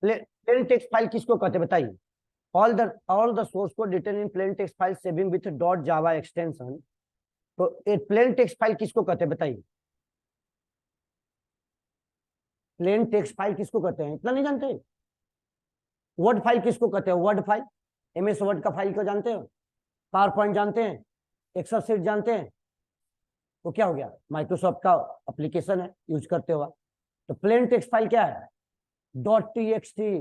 Plane text file किसको कहते हैं बताइए? All the source code written in plain text file saving with dot Java extension. तो plain text file किसको कहते हैं बताइए? प्लेन टेक्स्ट फाइल किसको कहते हैं इतना नहीं जानते? वर्ड फाइल किसको कहते हैं? वर्ड फाइल, एमएस वर्ड का फाइल को जानते हो? पावर पॉइंट जानते हैं? एक्सेल शीट जानते हैं? तो क्या हो गया, माइक्रोसॉफ्ट का एप्लीकेशन है, यूज करते हो। तो प्लेन टेक्स्ट फाइल क्या है? Dot TXT,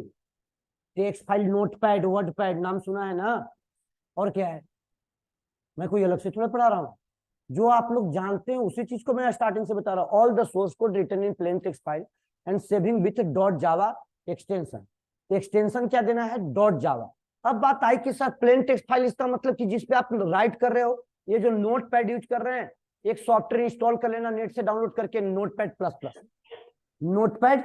text file, notepad, WordPad, नाम सुना है ना? और क्या है? मैं कोई अलग से थोड़ा पढ़ा रहा हूँ, जो आप लोग जानते हैं उसी चीज को मैं स्टार्टिंग से बता रहा हूँ। All the source code written in plain text file and saving with dot Java extension. Extension क्या देना है? Dot Java. अब बात आई कि सर प्लेन टेक्स्ट फाइल इसका मतलब कि जिसपे आप राइट कर रहे हो, ये जो नोटपैड यूज कर रहे हैं, एक सॉफ्टवेयर इंस्टॉल कर लेना नेट से डाउनलोड करके, notepad plus plus, notepad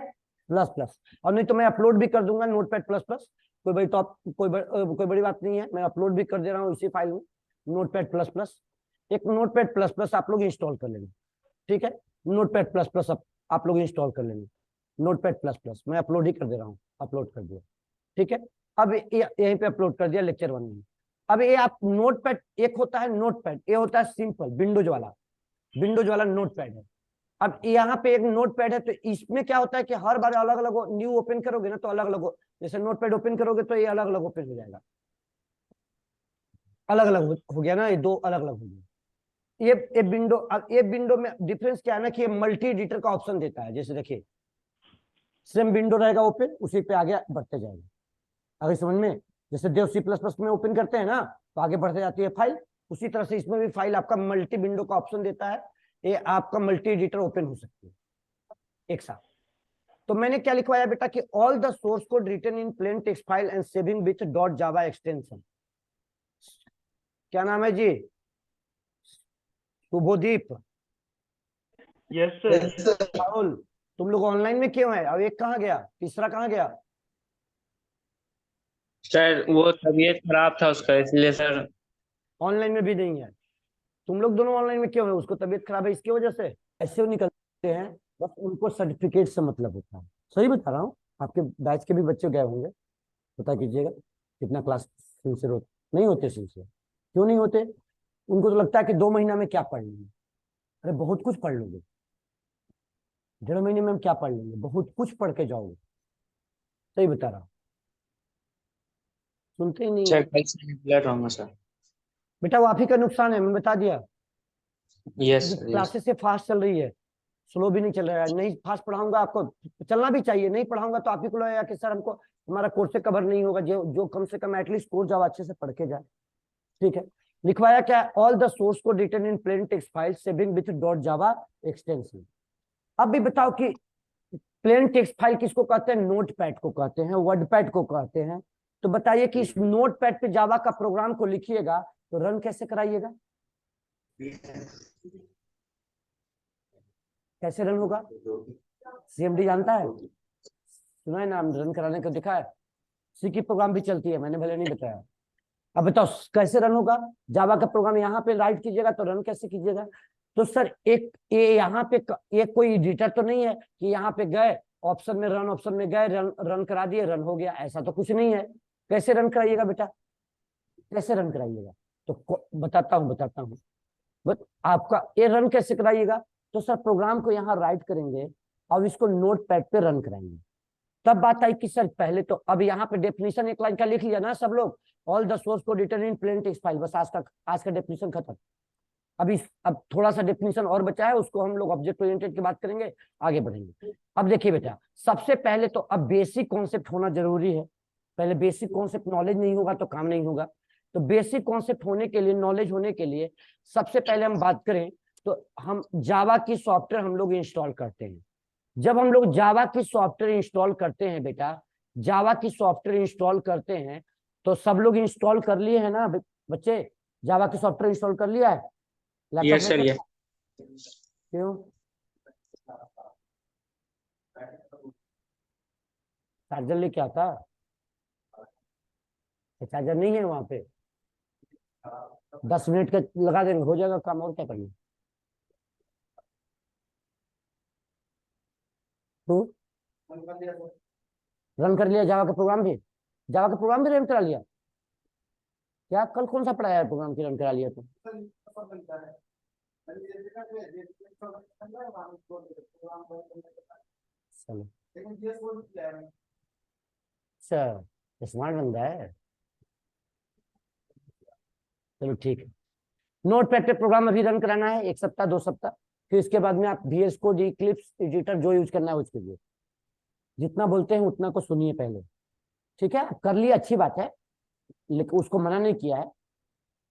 plus plus. और नहीं तो मैं अपलोड भी कर दूंगा नोटपैड प्लस प्लस, कोई बड़ी बात नहीं है, मैं अपलोड भी कर दे रहा हूँ इसी फाइल में, नोटपैड प्लस प्लस। एक नोटपैड प्लस प्लस आप लोग इंस्टॉल कर लेंगे, ठीक है? नोटपैड प्लस प्लस आप लोग इंस्टॉल कर लेंगे, नोटपैड प्लस प्लस मैं अपलोड ही कर दे रहा हूँ, अपलोड कर दिया, ठीक है? अब यहीं पे अपलोड कर दिया लेक्चर 1 में। अब ये आप नोटपैड, एक होता है नोटपैड, ये होता है सिंपल विंडोज वाला नोटपैड है। अब यहाँ पे एक नोटपैड है, तो इसमें क्या होता है कि हर बार अलग अलग न्यू ओपन करोगे ना तो अलग अलग, जैसे नोटपैड ओपन करोगे तो ये अलग अलग ओपन हो जाएगा, अलग अलग हो गया ना, ये दो अलग अलग हो गया। ये विंडो में डिफरेंस क्या है ना कि ये मल्टी एडिटर का ऑप्शन देता है। जैसे देखिए, सेम विंडो रहेगा ओपन, उसी पे आगे बढ़ते जाएगा। अगर समझ में, जैसे देव C++ में ओपन करते हैं ना तो आगे बढ़ते जाती है फाइल, उसी तरह से इसमें भी फाइल आपका मल्टी विंडो का ऑप्शन देता है, ये आपका मल्टी एडिटर ओपन हो सकती है एक साथ। तो मैंने क्या लिखवाया बेटा कि all the source code written in plain text file and saving with dot Java extension. क्या नाम है जी? Shubhodeep, yes sir. राहुल, तुम लोग ऑनलाइन में क्यों है? अब एक कहाँ गया, तीसरा कहाँ गया? सर वो तबीयत खराब था उसका, इसलिए सर। ऑनलाइन में भी नहीं है। तुम लोग दोनों ऑनलाइन में क्यों है? उसको तबीयत खराब है इसकी वजह से? ऐसे वो निकलते हैं, बस उनको सर्टिफिकेट से मतलब होता है। सही बता रहा हूँ, आपके बैच के भी बच्चे गए होंगे, पता कीजिएगा कितना क्लास सिंसियर होते, नहीं होते सिंसियर। क्यों नहीं होते? उनको तो लगता है कि 2 महीना में क्या पढ़ लेंगे। अरे बहुत कुछ पढ़ लोगे, 1.5 महीने में हम क्या पढ़ लेंगे, बहुत कुछ पढ़ के जाओगे। सही बता रहा हूँ, सुनते ही नहीं सर है कल से रेगुलर रहूंगा सर। बेटा। वो आप ही का नुकसान है, मैं बता दिया। Yes sir, yes. क्लासेस से फास्ट चल रही है, स्लो भी नहीं चल रहा है। नहीं फास्ट पढ़ाऊंगा आपको, चलना भी चाहिए। नहीं पढ़ाऊंगा तो आप ही को लगेगा कि सर हमको हमारा कोर्स से कवर नहीं होगा। जो जो कम से कम एटलीस्ट कोर्स जाओ अच्छे से पढ़ के जाए, ठीक है? लिखवाया क्या? All the source code written in plain text file saving with dot Java extension. अब भी बताओ कि प्लेन टेक्स्ट फाइल किसको कहते हैं? नोटपैड को कहते हैं, वर्डपैड को कहते हैं। तो बताइए कि इस नोटपैड पे जावा का प्रोग्राम को लिखिएगा तो रन कैसे कराइएगा? कैसे रन होगा? CMD जानता है, सुना है नाम, रन कराने को दिखा है। सी की प्रोग्राम भी चलती है, मैंने भले नहीं बताया। अब बताओ कैसे रन होगा? जावा का प्रोग्राम यहाँ पे राइट कीजिएगा तो रन कैसे कीजिएगा? तो सर एक ये यहाँ पे ये कोई एडिटर तो नहीं है कि यहाँ पे गए ऑप्शन में, रन ऑप्शन में गए, रन करा दिए, रन हो गया, ऐसा तो कुछ नहीं है। कैसे रन कराइएगा बेटा? कैसे रन कराइएगा? तो बताता हूँ बट आपका ये रन कैसे कराइएगा? तो सर प्रोग्राम को यहाँ राइट करेंगे और इसको नोट पैड पे रन कराएंगे। तब बात आई कि सर पहले तो अब यहाँ पे डेफिनेशन एक लाइन का लिख लिया ना सब लोग, all the source code written in plain text file, बस आज का डेफिनेशन खत्म। अब थोड़ा सा डेफिनेशन और बचा है, उसको हम लोग ऑब्जेक्ट ओरिएंटेड की बात करेंगे, आगे बढ़ेंगे। अब देखिए बेटा, सबसे पहले तो अब बेसिक कॉन्सेप्ट होना जरूरी है। पहले बेसिक कॉन्सेप्ट नॉलेज नहीं होगा तो काम नहीं होगा। तो बेसिक कॉन्सेप्ट होने के लिए, नॉलेज होने के लिए, सबसे पहले हम बात करें तो हम जावा की सॉफ्टवेयर हम लोग इंस्टॉल करते हैं। जब हम लोग जावा की सॉफ्टवेयर इंस्टॉल करते हैं बेटा, जावा की सॉफ्टवेयर इंस्टॉल करते हैं, तो सब लोग इंस्टॉल कर लिए है ना बच्चे? जावा की सॉफ्टवेयर इंस्टॉल कर लिया है लैपटॉप यस में सर, सब? यस। क्यों? चार्जर लेके आता? चार्जर नहीं है वहां पे? 10 मिनट का लगा देंगे, हो जाएगा काम, और क्या करेंगे? तो रन कर लिया जावा का प्रोग्राम भी? जावा का प्रोग्राम भी रन करा लिया क्या? कल कौन सा पढ़ाया है प्रोग्राम की रन करा लिया तो? चलो अच्छा, स्मार्ट बंदा है। चलो ठीक है। नोट पैड पे प्रोग्राम अभी रन कराना है 1 सप्ताह 2 सप्ताह, फिर इसके बाद में आप VS कोड, इक्लिप्स, एडिटर जो यूज करना है उसके लिए जितना बोलते हैं उतना को सुनिए पहले, ठीक है? कर लिए अच्छी बात है, लेकिन उसको मना नहीं किया है,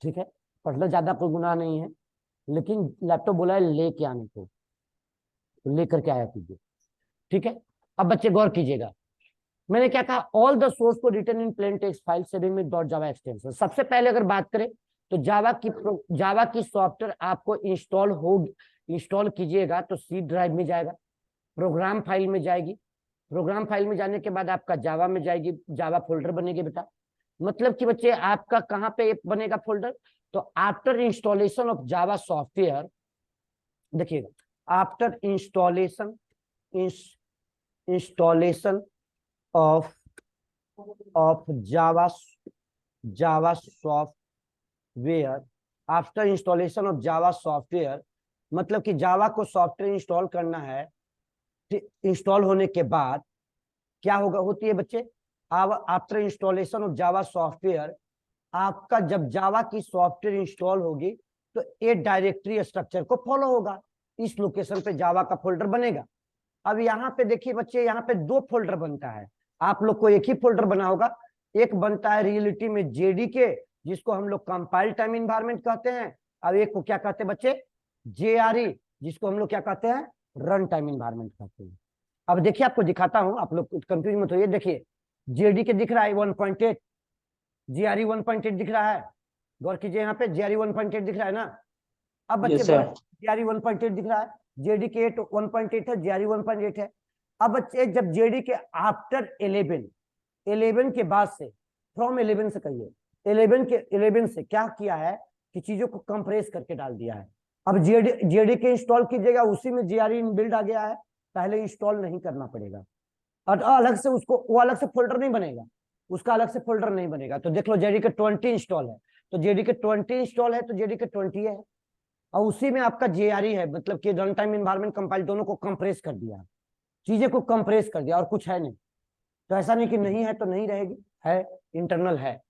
ठीक है? पढ़ना ज्यादा कोई गुनाह नहीं है, लेकिन लैपटॉप बोला है लेके आने को, तो लेकर के आया कीजिए, ठीक है? अब बच्चे गौर कीजिएगा, मैंने क्या कहा? ऑल द सोर्स को return in plain text file saving with dot Java extension. सबसे पहले अगर बात करें तो जावा की सॉफ्टवेयर आपको इंस्टॉल कीजिएगा तो सी ड्राइव में जाएगा, प्रोग्राम फाइल में जाएगी, प्रोग्राम फाइल में जाने के बाद आपका जावा में जाएगी, जावा फोल्डर बनेगी बेटा। मतलब कि बच्चे आपका कहाँ पे बनेगा फोल्डर? तो after installation of Java software, देखिएगा, after installation of Java software, after installation of Java software, मतलब कि जावा को सॉफ्टवेयर इंस्टॉल करना है। इंस्टॉल होने के बाद क्या होगा, होती है बच्चे, after installation of Java software, आपका जब जावा की सॉफ्टवेयर इंस्टॉल होगी तो ये डायरेक्टरी स्ट्रक्चर को फॉलो होगा, इस लोकेशन पे जावा का फोल्डर बनेगा। अब यहाँ पे देखिए बच्चे, यहाँ पे 2 फोल्डर बनता है, आप लोग को एक ही फोल्डर बना होगा। एक बनता है रियलिटी में JDK, जिसको हम लोग कंपाइल टाइम इन्वायरमेंट कहते हैं, अब एक को क्या कहते हैं बच्चे? JRE, जिसको हम लोग क्या कहते हैं? रन टाइम इन्वायरमेंट कहते हैं। अब देखिए आपको दिखाता हूं, आप लोग कंफ्यूज मत होइए। देखिए JDK दिख रहा है 1.8, JRE 1.8 दिख रहा है, गौर कीजिए यहाँ पे JRE 1.8 दिख रहा है ना। अब बच्चे JRE 1.8 दिख रहा है, JDK 1.8 है, JRE 1.8 है। अब बच्चे जब JDK आफ्टर 11 के बाद से, फ्रॉम 11 से कहिए, 11 से क्या किया है कि चीजों को कंप्रेस करके डाल दिया है। अब JDK इंस्टॉल कीजिएगा, उसी में JRE इनबिल्ड आ गया है, पहले इंस्टॉल नहीं करना पड़ेगा, और अलग से उसको, वो अलग से फोल्डर नहीं बनेगा, उसका अलग से फोल्डर नहीं बनेगा। तो देख लो JDK 20 इंस्टॉल है, तो JDK 20 इंस्टॉल है तो JDK 20 है, और उसी में आपका JRE है, मतलब कि रन टाइम इन्वायरमेंट कंपाइल, दोनों को कंप्रेस कर दिया, चीजें को कंप्रेस कर दिया, और कुछ है नहीं। तो ऐसा नहीं कि नहीं है तो नहीं रहेगी, है, इंटरनल है,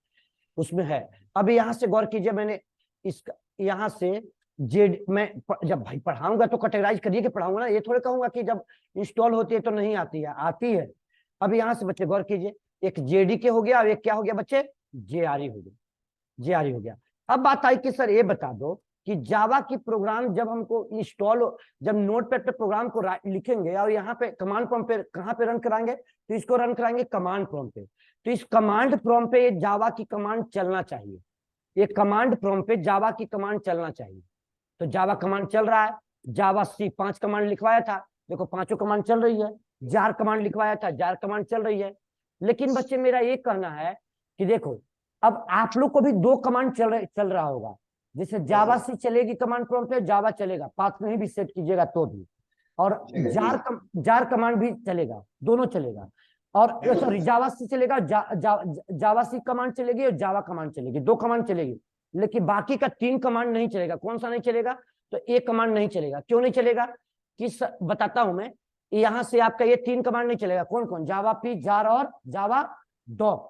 उसमें है। अब यहाँ से गौर कीजिए, मैंने इसका यहाँ से मैं जब भाई पढ़ाऊंगा तो कैटेगराइज करिए कि पढ़ाऊंगा ना, ये थोड़े कहूंगा कि जब इंस्टॉल होती है तो नहीं आती है, आती है। अब यहाँ से बच्चे गौर कीजिए, एक JDK हो गया और एक क्या हो गया बच्चे? JRE हो गया, JRE हो गया। अब बात आई कि सर ये बता दो कि जावा की प्रोग्राम जब हमको इंस्टॉल, जब नोटपैड पे प्रोग्राम को लिखेंगे और यहाँ पे कमांड प्रॉम्प्ट पे कहाँ पे रन कराएंगे? तो इसको रन कराएंगे कमांड प्रॉम्प्ट पे। तो इस कमांड प्रॉम्प्ट पे जावा की कमांड चलना चाहिए, ये कमांड प्रॉम्प्ट पे जावा की कमांड चलना चाहिए। तो जावा कमांड चल रहा है, जावा C 5 कमांड लिखवाया था, देखो 5 कमांड चल रही है। जार कमांड लिखवाया था, जार कमांड चल रही है। लेकिन बच्चे मेरा ये कहना है कि देखो, अब आप लोग को भी 2 कमांड चल रहा होगा, जैसे जावा C चलेगी कमांड प्रॉम्प्ट पे, जावा चलेगा, पाथ नहीं भी सेट कीजिएगा तो भी, और जार कमांड भी चलेगा, दोनों चलेगा। और सॉरी, जावा C चलेगा, जावा C कमांड चलेगी और जावा कमांड चलेगी, 2 कमांड चलेगी। लेकिन बाकी का 3 कमांड नहीं चलेगा। कौन सा नहीं चलेगा? तो एक कमांड नहीं चलेगा। क्यों नहीं चलेगा? बताता हूं मैं। यहां से आपका ये 3 कमांड नहीं चलेगा। कौन कौन? जावा P, जार और जावा डॉक,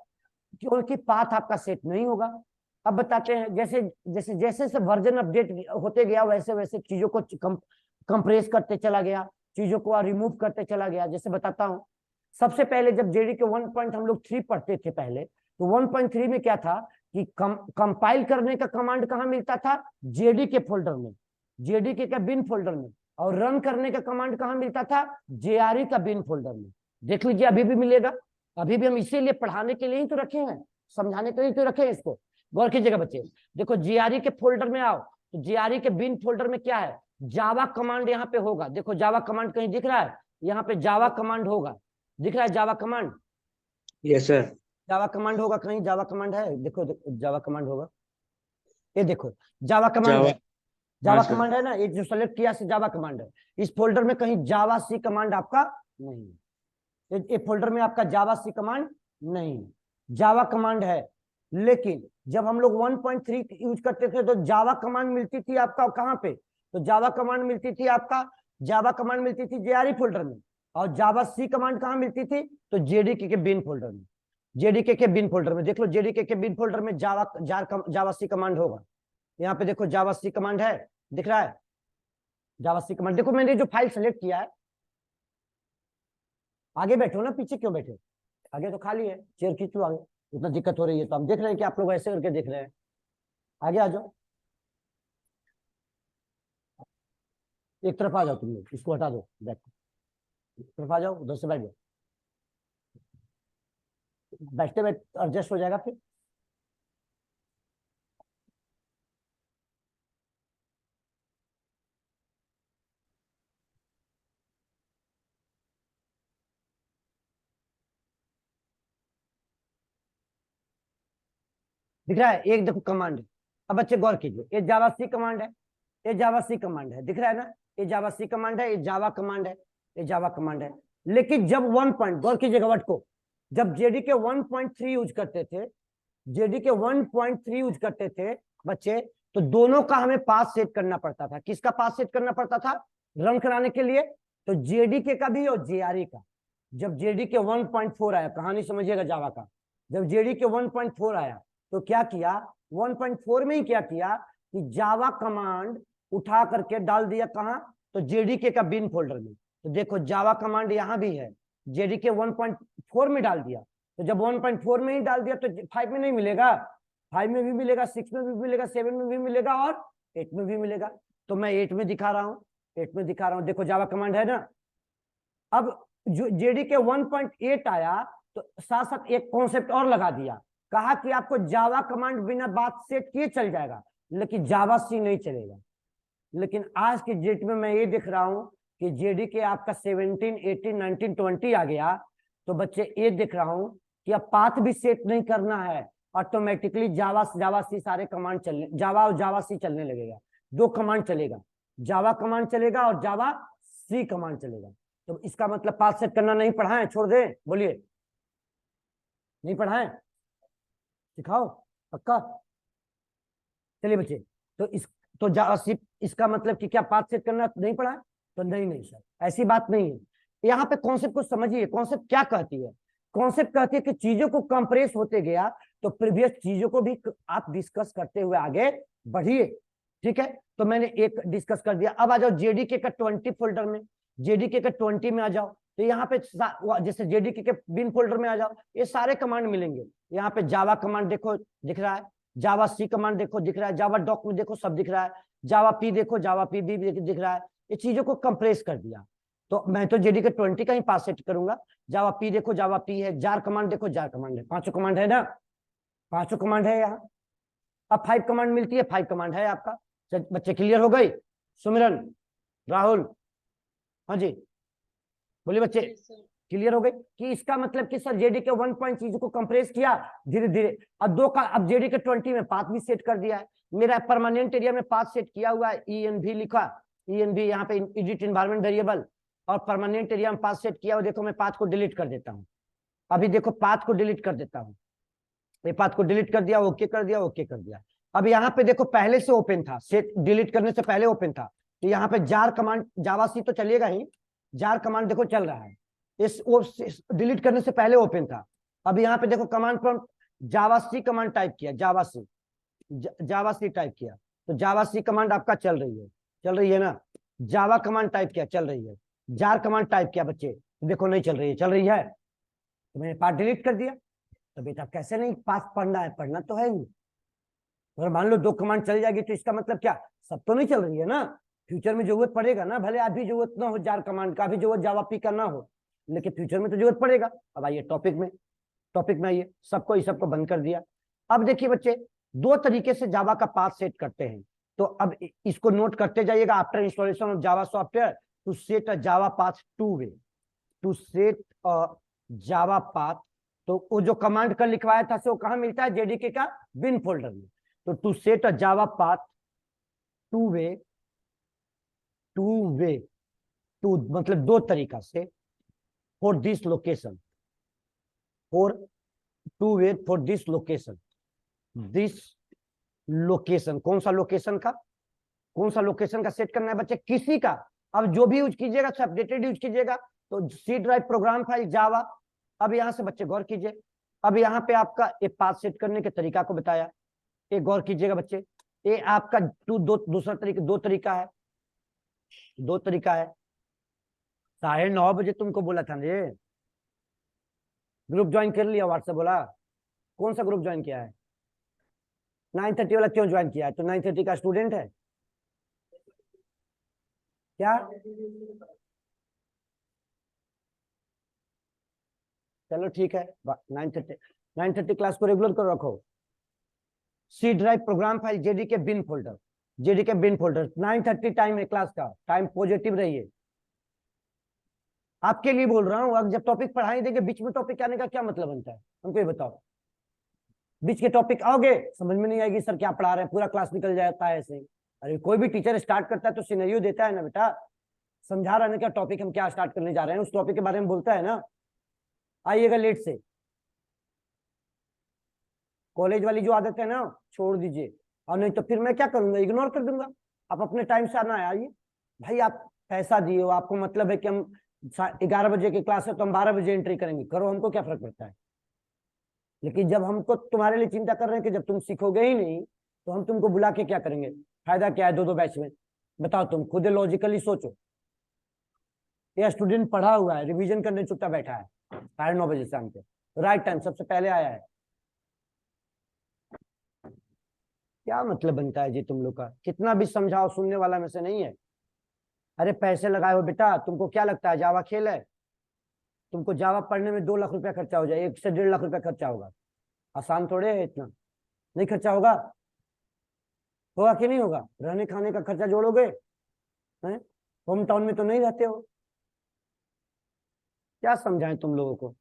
क्योंकि पाथ आपका सेट नहीं होगा। अब बताते हैं, जैसे जैसे जैसे से वर्जन अपडेट होते गया वैसे वैसे चीजों को कंप्रेस करते चला गया, चीजों को रिमूव करते चला गया। जैसे बताता हूं, सबसे पहले जब JDK 1 हम लोग 3 पढ़ते थे पहले, तो 1.3 में क्या था कि कंपाइल करने का कमांड कहाँ मिलता था? JDK फोल्डर में, JDK का बिन फोल्डर में। और रन करने का कमांड कहाँ मिलता था? JRE का बिन फोल्डर में। देख लीजिए, अभी भी मिलेगा, अभी भी हम इसीलिए पढ़ाने के लिए ही तो रखे हैं, समझाने के लिए तो रखे हैं इसको। गौर कीजिएगा बच्चे, देखो JRE के फोल्डर में आओ, तो JRE के बिन फोल्डर में क्या है? जावा कमांड यहाँ पे होगा। देखो जावा कमांड कहीं दिख रहा है? यहाँ पे जावा कमांड होगा, दिख रहा है Java command? Yes sir. Java command होगा कहीं, जावा कमांड है, देखो जावा कमांड होगा, ये देखो जावा कमांड है, जावा कमांड है ना, ये जो सेलेक्ट किया से जावा कमांड है। इस फोल्डर में कहीं जावा C कमांड आपका नहीं है, ये फोल्डर में आपका जावा सी कमांड नहीं, जावा कमांड है, लेकिन जब हम लोग 1.3 यूज करते थे तो जावा कमांड मिलती थी आपका कहाँ पे, तो जावा कमांड मिलती थी आपका, जावा कमांड मिलती थी जेआरई फोल्डर में, और जावा सी कमांड कहाँ मिलती थी, तो जेडीके के बिन फोल्डर में। जेडीके के बिन फोल्डर में देख लो, जेडीके के बिन फोल्डर में जावा सी कमांड होगा। यहाँ पे देखो जावा सी कमांड है, दिख रहा है जावा सी कमांड। देखो मैंने जो फाइल सेलेक्ट किया है, आगे बैठो ना, पीछे क्यों बैठे, आगे तो खाली है, चेयर खींच लो आगे, इतना दिक्कत हो रही है तो हम देख रहे हैं कि आप लोग ऐसे करके देख रहे हैं, आगे आ जाओ, एक तरफ आ जाओ, तुम लोग इसको हटा दो, बैठ एक तरफ आ जाओ, उधर से बैठ जाओ, बैठते बैठ एडजस्ट हो जाएगा फिर। दिख रहा है, एक देखो कमांड है। अब बच्चे गौर कीजिए, ये जावा सी कमांड है, ये जावा सी कमांड है, दिख रहा है ना, ये जावा सी कमांड है, ये जावा कमांड है, ये जावा कमांड है। लेकिन जब 1 पॉइंट, गौर कीजिएगा वर्ड को, जब जेडी के 1.3 यूज करते थे, जेडी के 1.3 यूज करते थे बच्चे, तो दोनों का हमें पास सेट करना पड़ता था। किसका पास सेट करना पड़ता था रन कराने के लिए, तो जेडीके का भी और जेआरई का। जब जेडी के 1.4 आया, कहानी समझिएगा जावा का, जब जेडी के 1.4 आया तो क्या किया, 1.4 में ही क्या किया कि जावा कमांड उठा करके डाल दिया कहां, तो जेडीके का बिन फोल्डर में। तो देखो जावा कमांड यहां भी है, जेडीके 1.4 में डाल दिया, तो जब 1.4 में ही डाल दिया तो 5 में नहीं मिलेगा, 5 में भी मिलेगा, 6 में भी मिलेगा, 7 में भी मिलेगा और 8 में भी मिलेगा। तो मैं 8 में दिखा रहा हूं, 8 में दिखा रहा हूं, देखो जावा कमांड है ना। अब जो जेडीके 1.8 आया तो साथ साथ एक कॉन्सेप्ट और लगा दिया, कहा कि आपको जावा कमांड बिना बात सेट किए चल जाएगा, लेकिन जावा सी नहीं चलेगा। लेकिन आज के डेट में मैं ये देख रहा हूं कि जेडीके आपका 17, 18, 19, 20 आ गया, तो बच्चे ये देख रहा हूं कि अब पाथ भी सेट नहीं करना है, ऑटोमेटिकली जावा सी सारे कमांड चलने, जावा और जावा सी चलने लगेगा। दो कमांड चलेगा, जावा कमांड चलेगा और जावा सी कमांड चलेगा। तो इसका मतलब पाथ सेट करना नहीं पढ़ाएं, छोड़ दे, बोलिए नहीं पढ़ाएं, सिखाओ पक्का। चलिए बच्चे, तो इस तो जावा इसका मतलब कि क्या पाथ सेट करना नहीं पढ़ा है, तो नहीं सर ऐसी बात नहीं है। यहाँ पे कॉन्सेप्ट को समझिए, कॉन्सेप्ट क्या कहती है, कॉन्सेप्ट कहती है कि चीजों को कंप्रेस होते गया तो प्रीवियस चीजों को भी आप डिस्कस करते हुए आगे बढ़िए, ठीक है। तो मैंने एक डिस्कस कर दिया, अब आ जाओ जेडीके का 20 फोल्डर में, जेडीके का 20 में आ जाओ, तो यहाँ पे जैसे जेडीके के बिन फोल्डर में आ जाओ, ये सारे कमांड मिलेंगे। यहाँ पे जावा कमांड देखो दिख रहा है, जावा सी कमांड देखो दिख रहा है, जावा डॉक में देखो सब दिख रहा है, जावा पी देखो, जावा पी भी दिख रहा है। ये चीजों को कंप्रेस कर दिया, तो मैं तो जेडीके 20 का ही पास सेट करूंगा। जावा पी देखो, जावा पी है, जार कमांड देखो, जार कमांड है, पांचों कमांड है ना, पांचों कमांड है यहाँ। अब 5 कमांड मिलती है, 5 कमांड है आपका। बच्चे क्लियर हो गई, सुमिरन, राहुल, हाँ जी बोलिए बच्चे, क्लियर हो गई कि इसका मतलब कि सर जेडी के 1 पॉइंट चीजों को कंप्रेस किया धीरे धीरे, अब दो का, अब जेडी के 20 में पाथ भी सेट कर दिया है। मेरा परमानेंट एरिया में पाथ सेट किया हुआ है, ENV लिखा, ENV यहाँ पे एडिट एनवायरमेंट वेरिएबल, और परमानेंट एरिया में पाथ सेट किया हुआ। देखो मैं पाथ को डिलीट कर देता हूँ, अभी देखो पाथ को डिलीट कर देता हूँ, ये पाथ को डिलीट कर दिया, ओके कर दिया, ओके कर दिया। अब यहाँ पे देखो पहले से ओपन था, सेट डिलीट करने से पहले ओपन था, तो यहाँ पे जार कमांड, जावा सी तो चलेगा ही, जार कमांड देखो चल रहा है, इस डिलीट करने से पहले ओपन था। अब यहाँ पे देखो कमांड प्रॉम्प्ट जावा सी कमांड टाइप किया, जावा सी टाइप किया, तो जावा सी कमांड आपका चल रही है ना, जावा कमांड टाइप किया चल रही है, जार कमांड टाइप किया बच्चे देखो नहीं चल रही है, तो मैंने पार्ट डिलीट कर दिया। तो बेटा कैसे नहीं, पास पढ़ना है, पढ़ना तो है ही। अगर मान लो 2 कमांड चल जाएगी तो इसका मतलब क्या, सब तो नहीं चल रही है ना, फ्यूचर में जरूरत पड़ेगा ना, भले अभी जरूरत ना हो जार कमांड का, अभी जरूरत जावा पी का ना हो, लेकिन फ्यूचर में तो जरूरत पड़ेगा। अब आइए टॉपिक में आइए, सबको बंद कर दिया। अब देखिए बच्चे, 2 तरीके से जावा का पाथ सेट करते हैं, तो अब इसको नोट करते जाइएगा। After installation of Java software to set a Java path 2 way, to set a Java path, तो वो जो कमांड का लिखवाया था वो कहां मिलता है, जेडीके का बिन फोल्डर में। तो to set a Java path 2 way, 2 way, 2 मतलब 2 तरीका से, for this location, for to wait for this location, this location, कौन सा लोकेशन का, कौन सा लोकेशन का सेट करना है बच्चे, किसी का। अब जो भी यूज कीजिएगा सेपरेटेड यूज कीजिएगा। तो सी ड्राइव प्रोग्राम फाइल जावा। अब यहां से बच्चे गौर कीजिए, अब यहाँ पे आपका एक पाथ सेट करने के तरीका को बताया, एक गौर कीजिएगा बच्चे, ये आपका दूसरा तरीका, दो तरीका है, दो तरीका है। 9:30 बजे तुमको बोला था ये ग्रुप ज्वाइन कर लिया, व्हाट्सएप बोला, कौन सा ग्रुप ज्वाइन किया है? 9:30 वाला क्यों ज्वाइन किया है? तो 9:30 का स्टूडेंट है क्या? चलो ठीक है, 9:30 क्लास को रेगुलर कर रखो। C drive program file JDK bin folder, JDK bin folder. 9:30 time है क्लास का, टाइम पॉजिटिव रहिए। आपके लिए बोल रहा हूँ, अब जब टॉपिक पढ़ाई देंगे बीच में टॉपिक आने का क्या मतलब बनता है, हमको ये बताओ। बीच के टॉपिक आओगे समझ में नहीं आएगी सर क्या पढ़ा रहे हैं, पूरा क्लास निकल जाता है ऐसे। अरे कोई भी टीचर स्टार्ट करता है तो सिनेरियो देता है ना बेटा, समझा रहा है ना क्या टॉपिक हम क्या स्टार्ट करने जा रहे हैं, उस टॉपिक के बारे में बोलता है ना। आइएगा लेट से, कॉलेज वाली जो आदत है ना छोड़ दीजिए, और नहीं तो फिर मैं क्या करूंगा, इग्नोर कर दूंगा। आप अपने टाइम से आना है, आइए भाई, आप पैसा दिए हो, आपको मतलब है कि हम 11 बजे की क्लास है तो हम 12 बजे एंट्री करेंगे, करो, हमको क्या फर्क पड़ता है। लेकिन जब हमको तुम्हारे लिए चिंता कर रहे हैं कि जब तुम सीखोगे ही नहीं तो हम तुमको बुला के क्या करेंगे, फायदा क्या है 2-2 बैच में, बताओ तुम खुद लॉजिकली सोचो। यह स्टूडेंट पढ़ा हुआ है, रिवीजन करने चुपचाप बैठा है 9:30 बजे शाम के, राइट टाइम सबसे पहले आया है। क्या मतलब बनता है जी तुम लोग का, कितना भी समझाओ सुनने वाला में से नहीं है। अरे पैसे लगाए हो बेटा, तुमको क्या लगता है जावा खेल है? तुमको जावा पढ़ने में 2 लाख रुपया खर्चा हो जाए, 1 से 1.5 लाख रुपया खर्चा होगा, आसान थोड़े है, इतना नहीं खर्चा होगा, होगा कि नहीं होगा? रहने खाने का खर्चा जोड़ोगे, होम टाउन में तो नहीं रहते हो। क्या समझाएं तुम लोगों को,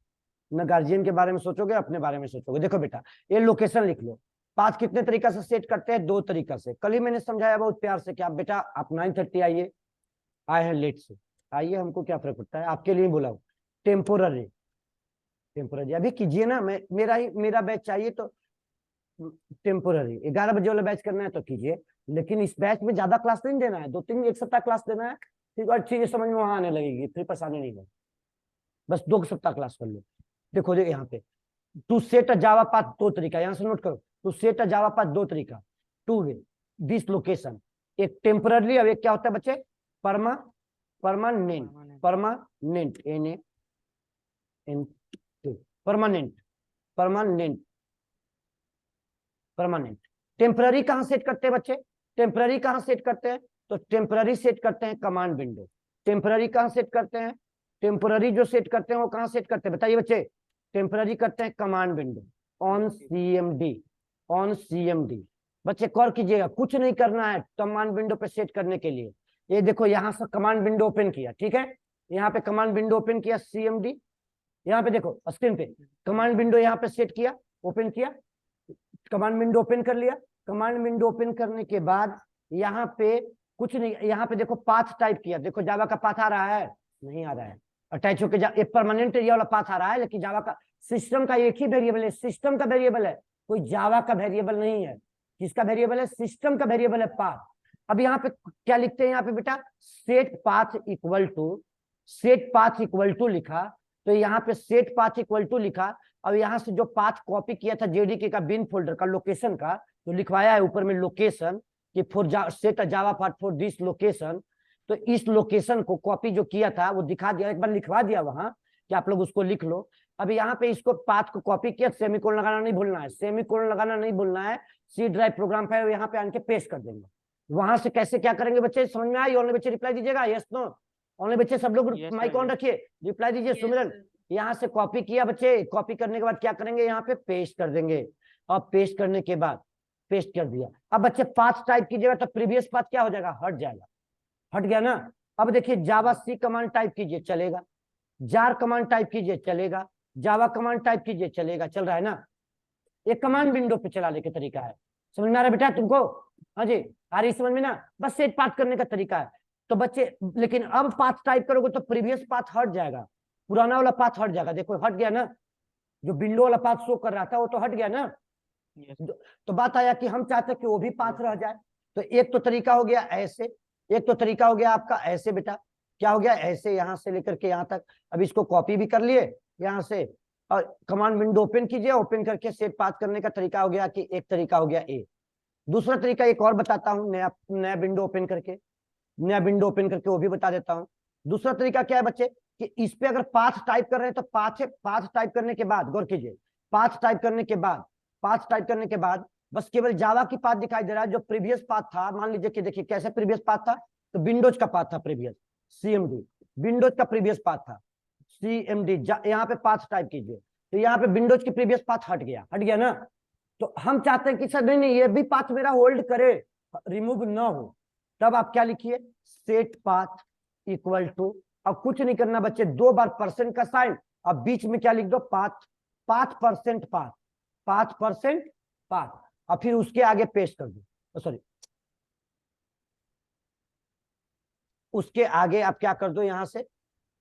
न गार्जियन के बारे में सोचोगे अपने बारे में सोचोगे। देखो बेटा ये लोकेशन लिख लो, पाथ कितने तरीका से सेट करते हैं, 2 तरीका से। कल ही मैंने समझाया बहुत प्यार से कि आप बेटा आप 9:30 आइए, आए हैं लेट से, आइए, हमको क्या फर्क पड़ता है, आपके लिए बोला हूँ। टेम्पोररी, टेम्पोररी अभी कीजिए ना, मेरा बैच चाहिए तो टेम्पोररी 11 बजे वाला बैच करना है तो कीजिए, लेकिन इस बैच में ज्यादा क्लास नहीं देना है, 2-3 एक सप्ताह क्लास देना है, ठीक है, चीजें समझ में वहां आने लगेगी, फिर परेशानी नहीं है, बस 2 सप्ताह क्लास कर लो। देखो यहाँ पे to set a Java path 2 तरीका, यहाँ से नोट करो, to set a Java path 2 तरीका, टू वे दिस लोकेशन, एक टेम्पररी, अब एक क्या होता है बच्चे, permanent, permanent permanent, permanent, permanent. Temporary कहां सेट करते हैं बच्चे, टेम्पररी कहां सेट करते हैं, तो टेम्पररी सेट करते हैं कमांड विंडो। टेम्पररी कहां सेट करते हैं, टेम्पररी जो सेट करते हैं वो कहां सेट करते हैं बताइए बच्चे, टेम्पररी करते हैं command window on CMD, on CMD. बच्चे गौर कीजिएगा, कुछ नहीं करना है कमांड विंडो पे सेट करने के लिए। ये देखो यहां से कमांड विंडो ओपन किया, ठीक है, यहाँ पे कमांड विंडो ओपन किया सीएमडी, यहाँ पे देखो स्क्रीन पे कमांड विंडो यहाँ पे सेट किया, ओपन किया, कमांड विंडो ओपन कर लिया। कमांड विंडो ओपन करने के बाद यहाँ पे कुछ नहीं, यहाँ पे देखो पाथ टाइप किया, देखो जावा का पाथ आ रहा है, नहीं आ रहा है, अटैच होकर परमानेंट एरिया वाला पाथ आ रहा है, लेकिन जावा का सिस्टम का एक ही वेरिएबल है, सिस्टम का वेरिएबल है, कोई जावा का वेरिएबल नहीं है। किसका वेरिएबल है, सिस्टम का वेरिएबल है पाथ। अब यहाँ पे क्या लिखते हैं, यहाँ पे बेटा set path equal to, set path equal to लिखा, तो यहाँ पे सेट पाथ इक्वल टू लिखा। अब यहाँ से जो पाथ कॉपी किया था जेडीके का बिन फोल्डर का लोकेशन का, तो लिखवाया है ऊपर में लोकेशन कि for set a Java path for this location, तो इस लोकेशन को कॉपी जो किया था वो दिखा दिया, एक बार लिखवा दिया वहां कि आप लोग उसको लिख लो। अब यहाँ पे इसको पाथ को कॉपी किया, सेमीकोलन लगाना नहीं भूलना है, सेमीकोलन लगाना नहीं भूलना है। सी ड्राइव प्रोग्राम फाइल यहाँ पे आके पेस्ट कर देंगे। वहां से कैसे क्या करेंगे बच्चे, समझ में आई? ऑनलाइन बच्चे रिप्लाई दीजिएगा, यस नो, ऑनलाइन बच्चे सब लोग माइक ऑन रखिए, रिप्लाई दीजिए। सुमिरन यहाँ से कॉपी किया बच्चे, कॉपी करने के बाद क्या करेंगे, यहाँ पे पेस्ट कर देंगे, और पेस्ट करने के बाद पेस्ट कर दिया। अब बच्चे पाथ टाइप कीजिएगा तो प्रीवियस पाथ क्या हो जाएगा, हट जाएगा, हट गया ना। अब देखिए जावा सी कमांड टाइप कीजिए चलेगा, जार कमांड टाइप कीजिए चलेगा, जावा कमांड टाइप कीजिए चलेगा, चल रहा है ना। ये कमांड विंडो पे चलाने का तरीका है, समझ में आ रहा है बेटा तुमको? हाँ जी, आ रही समझ में ना, बस सेट पाथ करने का तरीका है। तो बच्चे लेकिन अब पाथ टाइप करोगे तो प्रीवियस पाथ हट जाएगा, पुराना वाला पाथ हट जाएगा, देखो हट गया ना, जो विंडो वाला पाथ शो कर रहा था वो तो हट गया ना। Yes. तो बात आया कि हम चाहते कि वो भी पाथ रह जाए। तो एक तो तरीका हो गया ऐसे, एक तो तरीका हो गया आपका ऐसे बेटा, क्या हो गया ऐसे, यहां से लेकर के यहां तक। अब इसको कॉपी भी कर लिए यहां से, और कमांड विंडो ओपन कीजिए, ओपन करके सेट पाथ करने का तरीका हो गया कि एक तरीका हो गया ए। दूसरा तरीका एक और बताता हूं, नया नया विंडो ओपन करके, नया विंडो ओपन करके वो भी बता देता हूं। दूसरा तरीका क्या है बच्चे, कि इस पे अगर पाथ टाइप कर रहे हैं तो पाथ टाइप करने के बाद, गौर कीजिए, पाथ टाइप करने के बाद, पाथ टाइप करने के बाद बस केवल जावा की पाथ दिखाई दे रहा है। जो प्रीवियस पाथ था, मान लीजिए कि देखिए कैसे प्रीवियस पाथ था, तो विंडोज का पाथ था प्रीवियस, सीएमडी, विंडोज का प्रीवियस पाथ था सीएमडी। यहाँ पे पाथ टाइप कीजिए, तो यहाँ पे विंडोज की प्रीवियस पाथ हट गया ना। तो हम चाहते हैं कि सर नहीं नहीं, ये भी पाथ मेरा होल्ड करे, रिमूव ना हो, तब आप क्या लिखिए, सेट पाथ इक्वल टू, अब कुछ नहीं करना बच्चे, 2 बार परसेंट का साइन, अब बीच में क्या लिख दो, path, path percent path, path percent path, और फिर उसके आगे पेस्ट कर दो, सॉरी उसके आगे आप क्या कर दो, यहां से,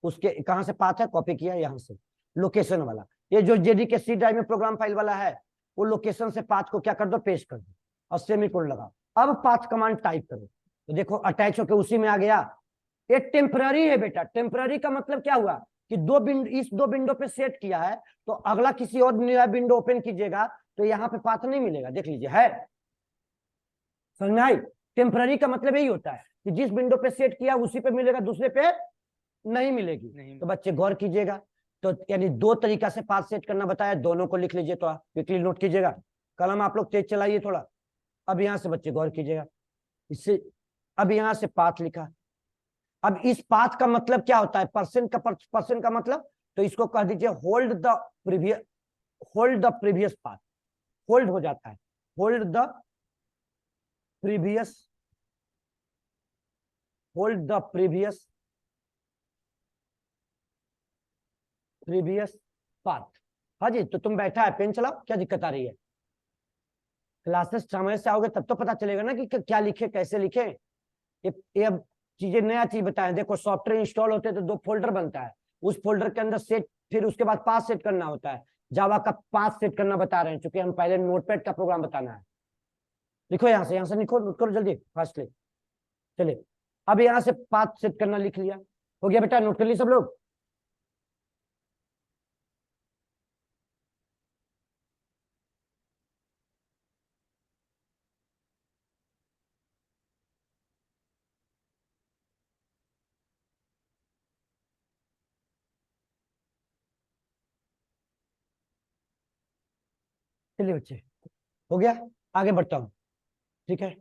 उसके कहां से पाथ है, कॉपी किया यहां से, लोकेशन वाला, ये जो जेडी के सी ड्राइव में प्रोग्राम फाइल वाला है, वो लोकेशन से पाथ को क्या कर दो, पेस्ट कर दो, और सेमीकोलन लगाओ। अब पाथ कमांड टाइप करो, तो देखो अटैच होकर उसी में आ गया। ये टेम्पररी है बेटा, टेम्पररी का मतलब क्या हुआ कि इस 2 विंडो पे सेट किया है, तो अगला किसी और नया विंडो ओपन कीजिएगा तो यहाँ पे पाथ नहीं मिलेगा, देख लीजिए है, समझ में आई। टेम्पररी का मतलब यही होता है कि जिस विंडो पे सेट किया उसी पे मिलेगा, दूसरे पे नहीं मिलेगी। तो बच्चे गौर कीजिएगा, तो यानी 2 तरीका से पाथ सेट करना बताया, दोनों को लिख लीजिए, तो आप क्विकली नोट कीजिएगा, कलम आप लोग तेज चलाइए थोड़ा। अब यहां से बच्चे गौर कीजिएगा, इससे अब यहां से पाथ लिखा। अब इस पाथ का मतलब क्या होता है, परसेंट का मतलब, तो इसको कह दीजिए hold the previous path, hold हो जाता है, hold the previous, hold the previous path. हाँ जी, तो तुम बैठा है, पेन चलाओ, क्या दिक्कत आ रही है, क्लासेस समय से आओगे तब तो पता चलेगा ना कि क्या लिखे, कैसे लिखे। ये अब चीजें, नया चीज बताएं, देखो सॉफ्टवेयर इंस्टॉल होते हैं तो 2 फोल्डर बनता है, उस फोल्डर के अंदर सेट, फिर उसके बाद पाथ सेट करना होता है, जावा का पाथ सेट करना बता रहे हैं, क्योंकि हम पहले नोटपैड का प्रोग्राम बताना है। लिखो यहाँ से लिखो, नोट करो जल्दी फास्टली। चलिए, अब यहाँ से पाथ सेट करना लिख लिया, हो गया बेटा, नोट कर ली सब लोग। चलिए बच्चे, हो गया, आगे बढ़ता हूँ, ठीक है,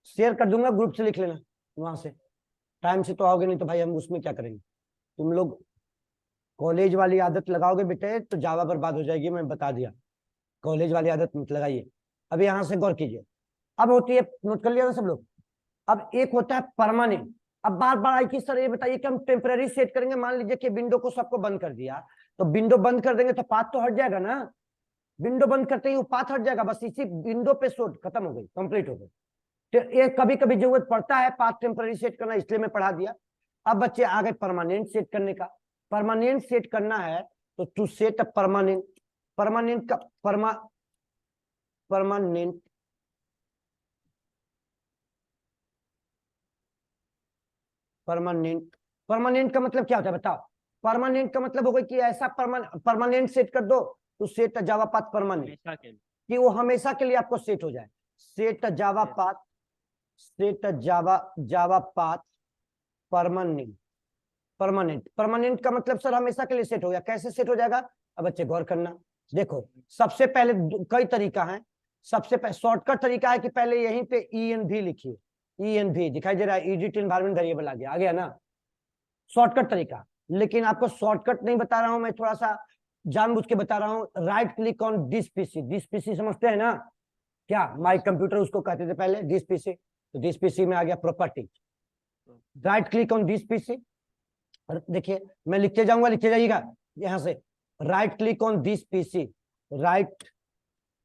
शेयर कर दूंगा, ग्रुप से लिख लेना वहां से, टाइम से तो आओगे नहीं तो भाई हम उसमें क्या करेंगे। तुम लोग कॉलेज वाली आदत लगाओगे बेटे तो जावा बर्बाद हो जाएगी, मैं बता दिया, कॉलेज वाली आदत मत लगाइए। अब यहां से गौर कीजिए, अब होती है, नोट कर लिया ना सब लोग, अब एक होता है परमानेंट। अब बार बार आई कि सर ये बताइए कि हम टेम्पररी सेट करेंगे, मान लीजिए कि विंडो को सबको बंद कर दिया, तो विंडो बंद कर देंगे तो पाथ तो हट जाएगा ना, विंडो बंद करते ही वो पाथ हट जाएगा, बस इसी विंडो पे शोध खत्म हो गई, कंप्लीट हो गई। तो ये कभी कभी जरूरत पड़ता है पाथ टेम्पररी सेट करना, इसलिए मैं पढ़ा दिया। अब बच्चे आ गए परमानेंट सेट करने का, परमानेंट सेट करना है तो to set a permanent, permanent का परमानेंट परमानेंट परमानेंट का मतलब क्या होता है बताओ, परमानेंट का मतलब होगा कि ऐसा परमानेंट सेट कर दो तो सेट जावा पाथ परमानेंट, कि वो हमेशा के लिए आपको सेट हो जाए, सेट जावा पाथ, सेट जावा पाथ परमानेंट, परमानेंट का मतलब सर हमेशा के लिए सेट हो गया, कैसे सेट हो जाएगा, अब बच्चे गौर करना, देखो सबसे पहले कई तरीका है, सबसे पहले शॉर्टकट तरीका है कि पहले यहीं पे ENV लिखिए, ENV दिखाई दे रहा है, एडिट एनवायरमेंट वेरिएबल आ गया ना, शॉर्टकट तरीका। लेकिन आपको शॉर्टकट नहीं बता रहा हूं मैं, थोड़ा सा जानबूझ के बता रहा हूं, right click on this PC समझते हैं ना, क्या माई कंप्यूटर उसको कहते थे पहले, दिस पीसी, तो दिस पीसी में आ गया property, right click on this PC, देखिए मैं लिखते जाऊंगा, लिखते जाइएगा, यहां से right click on this PC, right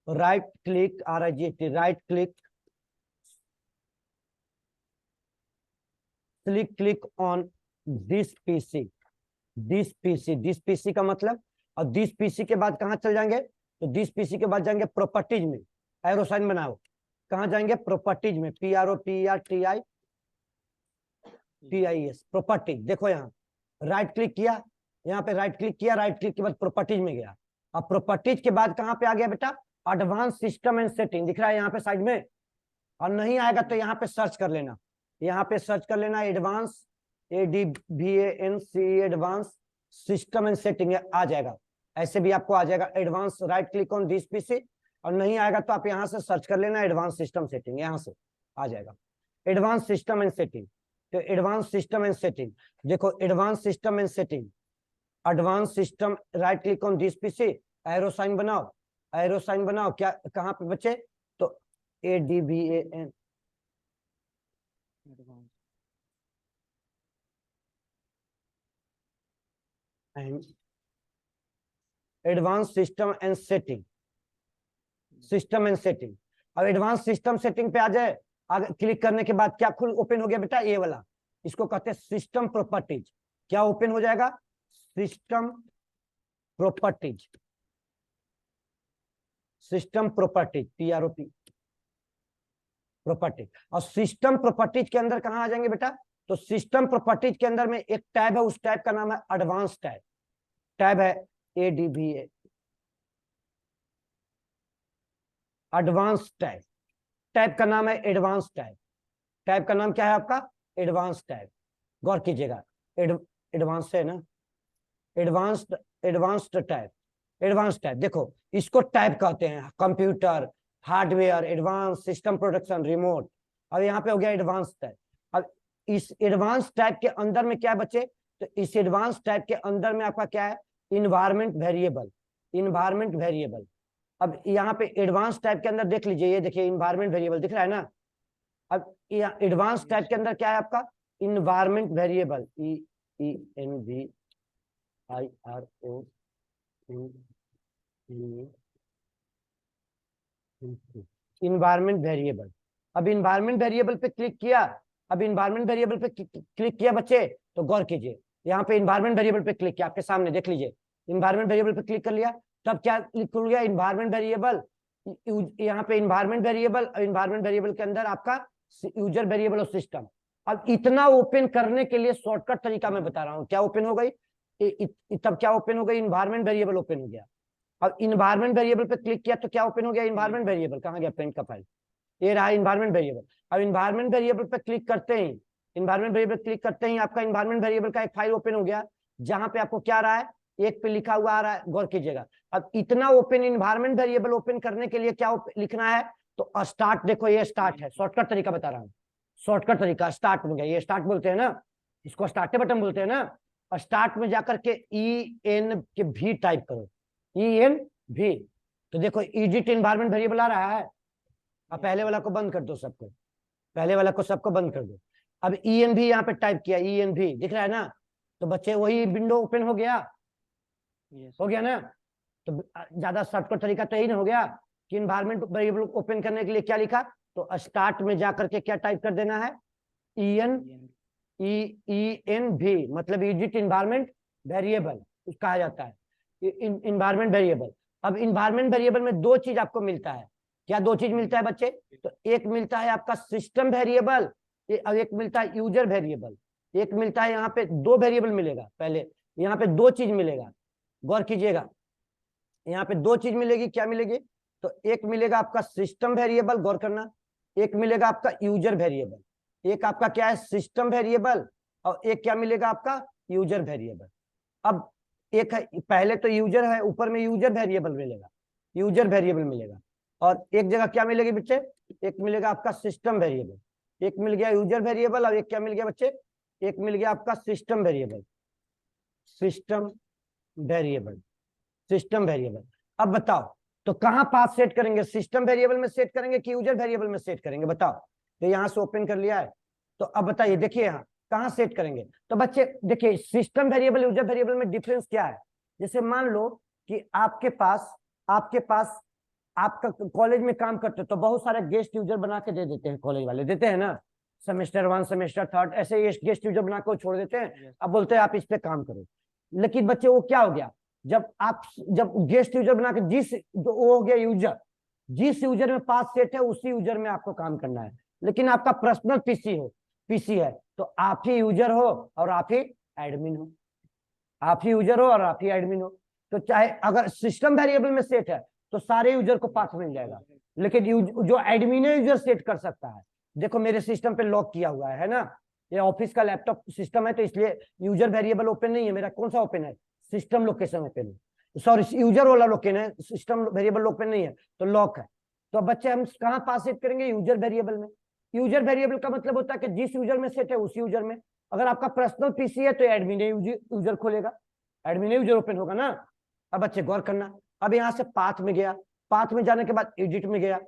click RIGHT, right click on this PC, this PC का मतलब, और दिस पीसी के बाद कहाँ चल जाएंगे, तो दिस पीसी के बाद जाएंगे प्रॉपर्टीज में, एरो साइन बनाओ, कहाँ जाएंगे, प्रॉपर्टीज में, PROPERTIS, प्रॉपर्टीज। देखो यहाँ राइट क्लिक किया, यहाँ पे राइट क्लिक किया, राइट क्लिक के बाद प्रॉपर्टीज में गया। अब प्रॉपर्टीज के बाद कहाँ पे आ गया बेटा, एडवांस सिस्टम एंड सेटिंग, दिख रहा है यहाँ पे साइड में। और नहीं आएगा तो यहाँ पे सर्च कर लेना, यहाँ पे सर्च कर लेना advance, ADVANCE, advance system and setting आ जाएगा। ऐसे भी आपको आ जाएगा advance, right click on this PC. और नहीं आएगा तो आप यहाँ से सर्च कर लेना एडवांस सिस्टम सेटिंग, यहाँ से आ जाएगा एडवांस सिस्टम एंड सेटिंग। तो एडवांस सिस्टम एंड सेटिंग, देखो advance system and setting, advance system, right click on this PC, arrow sign बनाओ, एरो साइन बनाओ, क्या कहाँ पे बचे, तो ADVAN, advance system and setting, system and setting. अब एडवांस सिस्टम सेटिंग पे आ जाए, आगे क्लिक करने के बाद क्या खुल ओपन हो गया बेटा, ये वाला, इसको कहते हैं सिस्टम प्रॉपर्टीज। क्या ओपन हो जाएगा, system properties, system properties, PROP property. और सिस्टम प्रॉपर्टीज के अंदर कहां आ जाएंगे बेटा, तो सिस्टम प्रॉपर्टीज के अंदर में एक टैब है, उस टैब का नाम है एडवांस टैब, टैब है ADVA, एडवांस टैब, टैब का नाम है एडवांस टैब, टैब का नाम क्या है आपका, एडवांस टैब। गौर कीजिएगा, एडवांस है ना, advanced, advanced tab, advance tab. देखो इसको टैब कहते हैं, computer, hardware, advance system production, remote. अब यहाँ पे हो गया एडवांस टैब। अब इस एडवांस टैब के अंदर में क्या बचे, तो इस एडवांस टैब के अंदर में आपका क्या है, इन्वायरमेंट वेरिएबल, इन्वायरमेंट वेरिएबल। अब यहाँ पे एडवांस टैब के अंदर देख लीजिए, ये देखिए इन्वायरमेंट वेरिएबल दिख रहा है ना। अब एडवांस टैब के अंदर क्या है आपका, environment variable, ENVIRO, environment variable. अब इन्वायरमेंट वेरिएबल पे क्लिक किया, अब इन्वायरमेंट वेरिएबल पे क्लिक किया बच्चे, तो गौर कीजिए यहाँ पे इन्वायरमेंट वेरिएबल पे क्लिक किया, आपके सामने देख लीजिए, इन्वायरमेंट वेरिएबल पे क्लिक कर लिया, तब क्या खुल गया, इन्वायरमेंट वेरिएबल। यहाँ पे इन्वायरमेंट वेरिएबल, इन्वायरमेंट वेरिएबल के अंदर आपका यूजर वेरिएबल और सिस्टम। अब इतना ओपन करने के लिए शॉर्टकट तरीका मैं बता रहा हूँ, क्या ओपन हो गई, तब क्या ओपन हो गई, इन्वायरमेंट वेरिएबल ओपन हो गया। अब इन्वायरमेंट वेरिएबल पे क्लिक किया तो क्या ओपन हो गया, इन्वायरमेंट वेरिएबल, कहाँ गया पेंट का फाइल, ये रहा इन्वायरमेंट वेरिएबल। अब इन्वायरमेंट वेरिएबल पे क्लिक करते ही, इन्वायरमेंट वेरिएबल क्लिक करते ही आपका इन्वायरमेंट वेरिएबल का एक फाइल ओपन हो गया, जहां पे आपको क्या आ रहा है, एक पे लिखा हुआ आ रहा है, गौर कीजिएगा। अब इतना ओपन इन्वायरमेंट वेरिएबल ओपन करने के लिए क्या लिखना है, तो स्टार्ट, देखो ये स्टार्ट है, शॉर्टकट तरीका बता रहा हूँ, शॉर्टकट तरीका, स्टार्ट में गया, ये स्टार्ट बोलते हैं ना, इसको स्टार्ट बटन बोलते हैं ना। और स्टार्ट में जाकर के ENV टाइप करो, ENV, तो देखो एडिट इन्वायरमेंट वेरिएबल आ रहा है। अब पहले वाला को बंद कर दो, सबको, पहले वाला को सबको बंद कर दो। अब ENV यहाँ पे टाइप किया, ENV दिख रहा है ना, तो बच्चे वही विंडो ओपन हो गया, हो गया ना। तो ज्यादा शॉर्टकट तरीका तो यही ना हो गया कि इन्वायरमेंट वेरिएबल ओपन करने के लिए क्या लिखा, तो स्टार्ट में जाकर के क्या टाइप कर देना है, ENV, मतलब एडिट इन्वायरमेंट वेरिएबल कहा जाता है, इन्वायरमेंट वेरिएबल। अब इन्वायरमेंट वेरिएबल में दो चीज आपको मिलता है, क्या दो चीज मिलता है बच्चे, तो एक मिलता है आपका सिस्टम वेरिएबल, और एक मिलता है यूजर वेरिएबल। एक मिलता है, यहाँ पे दो वेरिएबल मिलेगा, पहले यहाँ पे दो चीज मिलेगा, गौर कीजिएगा, यहाँ पे दो चीज मिलेगी, क्या मिलेगी, तो एक मिलेगा आपका सिस्टम वेरिएबल, गौर करना, एक मिलेगा आपका यूजर वेरिएबल। एक आपका क्या है, सिस्टम वेरिएबल, और एक क्या मिलेगा आपका, यूजर वेरिएबल। अब एक है, पहले तो यूजर है, ऊपर में यूजर वेरिएबल मिलेगा, यूजर वेरिएबल मिलेगा, और एक जगह क्या मिलेगी बच्चे, एक मिलेगा आपका सिस्टम वेरिएबल, एक मिल गया यूजर वेरिएबल, और एक क्या मिल गया बच्चे, एक मिल गया आपका system variable, system variable, system variable. अब बताओ तो कहां पाथ सेट करेंगे, सिस्टम वेरिएबल में सेट करेंगे कि यूजर वेरिएबल में सेट करेंगे, बताओ। तो यहां से ओपन कर लिया है, तो अब बताइए, देखिए यहाँ कहां सेट करेंगे, तो बच्चे देखिए सिस्टम वेरिएबल यूजर वेरिएबल में डिफरेंस क्या है। जैसे मान लो कि आपके पास आपका कॉलेज में काम करते तो बहुत सारे गेस्ट यूजर बना के दे देते हैं, कॉलेज वाले देते हैं ना, सेमेस्टर 1 सेमेस्टर 3 ऐसे गेस्ट यूजर बना के छोड़ देते हैं, अब बोलते हैं आप इस पे काम करो। लेकिन बच्चे वो क्या हो गया, जब गेस्ट यूजर बना के वो हो गया यूजर, जिस यूजर में 5 सेट है उसी यूजर में आपको काम करना है। लेकिन आपका पर्सनल पीसी है तो आप ही यूजर हो और आप ही एडमिन हो, आप ही यूजर हो और आप ही एडमिन हो। तो चाहे अगर सिस्टम वेरिएबल में सेट है तो सारे यूजर को पाथ मिल जाएगा, लेकिन जो एडमिन यूजर सेट कर सकता है। देखो मेरे सिस्टम पे लॉक किया हुआ है ना, ये ऑफिस का लैपटॉप सिस्टम है तो इसलिए यूजर वेरिएबल ओपन नहीं है मेरा। कौन सा ओपन है, सिस्टम लोकेशन ओपन है, सॉरी यूजर वाला लोकेशन है, सिस्टम वेरिएबल ओपन नहीं है तो लॉक है। तो अब बच्चे हम कहाँ पास सेट करेंगे, यूजर वेरिएबल में। यूजर वेरिएबल का मतलब होता है कि जिस यूजर में सेट है उसी यूजर में। अगर आपका पर्सनल पीसी है तो एडमिन यूजर खोलेगा, एडमिन यूजर ओपन होगा ना। अब बच्चे गौर करना, अब यहाँ से पाथ में गया, पाथ में जाने के बाद एडिट में गया।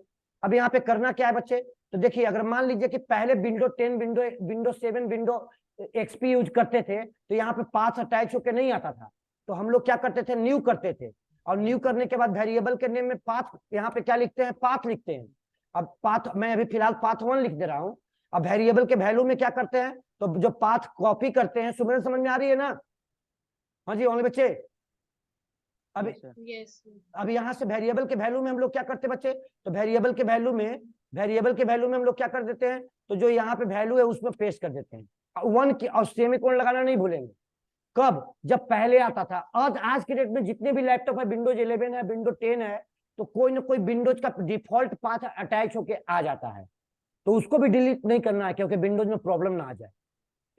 अब यहाँ पे करना क्या है बच्चे, तो देखिए अगर मान लीजिए कि पहले window 10 window 7 window XP use करते थे तो यहाँ पे पाथ अटैच होकर नहीं आता था, तो हम लोग क्या करते थे, न्यू करते थे। और न्यू करने के बाद वेरिएबल के नेम में पाथ, यहाँ पे क्या लिखते हैं, पाथ लिखते हैं। अब पाथ मैं अभी फिलहाल पाथ 1 लिख दे रहा हूँ। अब वेरिएबल के वैल्यू में क्या करते हैं, तो जो पाथ कॉपी करते हैं, सुमन समझ में आ रही है ना? हाँ जी ओनली बच्चे। अभी अब यहाँ से वेरिएबल के वैल्यू में हम लोग क्या करते हैं बच्चे, तो वेरिएबल के वैल्यू में हम लोग क्या कर देते हैं, तो जो यहाँ पे वैल्यू है उसमें पेस्ट कर देते हैं 1 की, और सेमीकोलन लगाना नहीं भूलेंगे। कब, जब पहले आता था। आज के डेट में जितने भी लैपटॉप है, विंडोज 11 है, विंडो 10 है, तो कोई ना कोई विंडोज का डिफॉल्ट पाथ अटैच होके आ जाता है, तो उसको भी डिलीट नहीं करना है क्योंकि विंडोज में प्रॉब्लम ना आ जाए।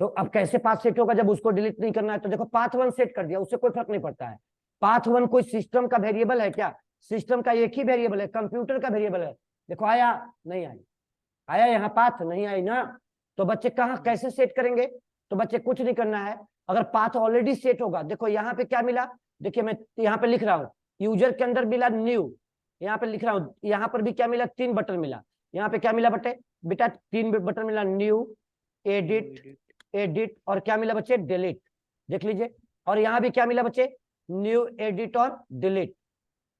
तो अब कैसे पाथ सेट होगा जब उसको डिलीट नहीं करना है, तो देखो पाथ 1 सेट कर दिया, उससे कोई फर्क नहीं पड़ता है। पाथ 1 कोई सिस्टम का वेरिएबल है क्या, सिस्टम का एक ही वेरिएबल है, कंप्यूटर का वेरिएबल है। देखो आया नहीं आई, आया यहाँ पाथ नहीं आई ना, तो बच्चे कहाँ कैसे सेट करेंगे, तो बच्चे कुछ नहीं करना है। अगर पाथ ऑलरेडी सेट होगा, देखो यहाँ पे क्या मिला, देखिए मैं यहाँ पे लिख रहा हूँ, यूजर के अंदर मिला न्यू, यहाँ पे लिख रहा हूँ, यहाँ पर भी क्या मिला, 3 बटन मिला। यहाँ पे क्या मिला बेटा 3 बटन मिला, न्यू, एडिट और क्या मिला बच्चे, डिलीट। देख लीजिए, और यहाँ भी क्या मिला बच्चे, न्यू, एडिट और डिलीट।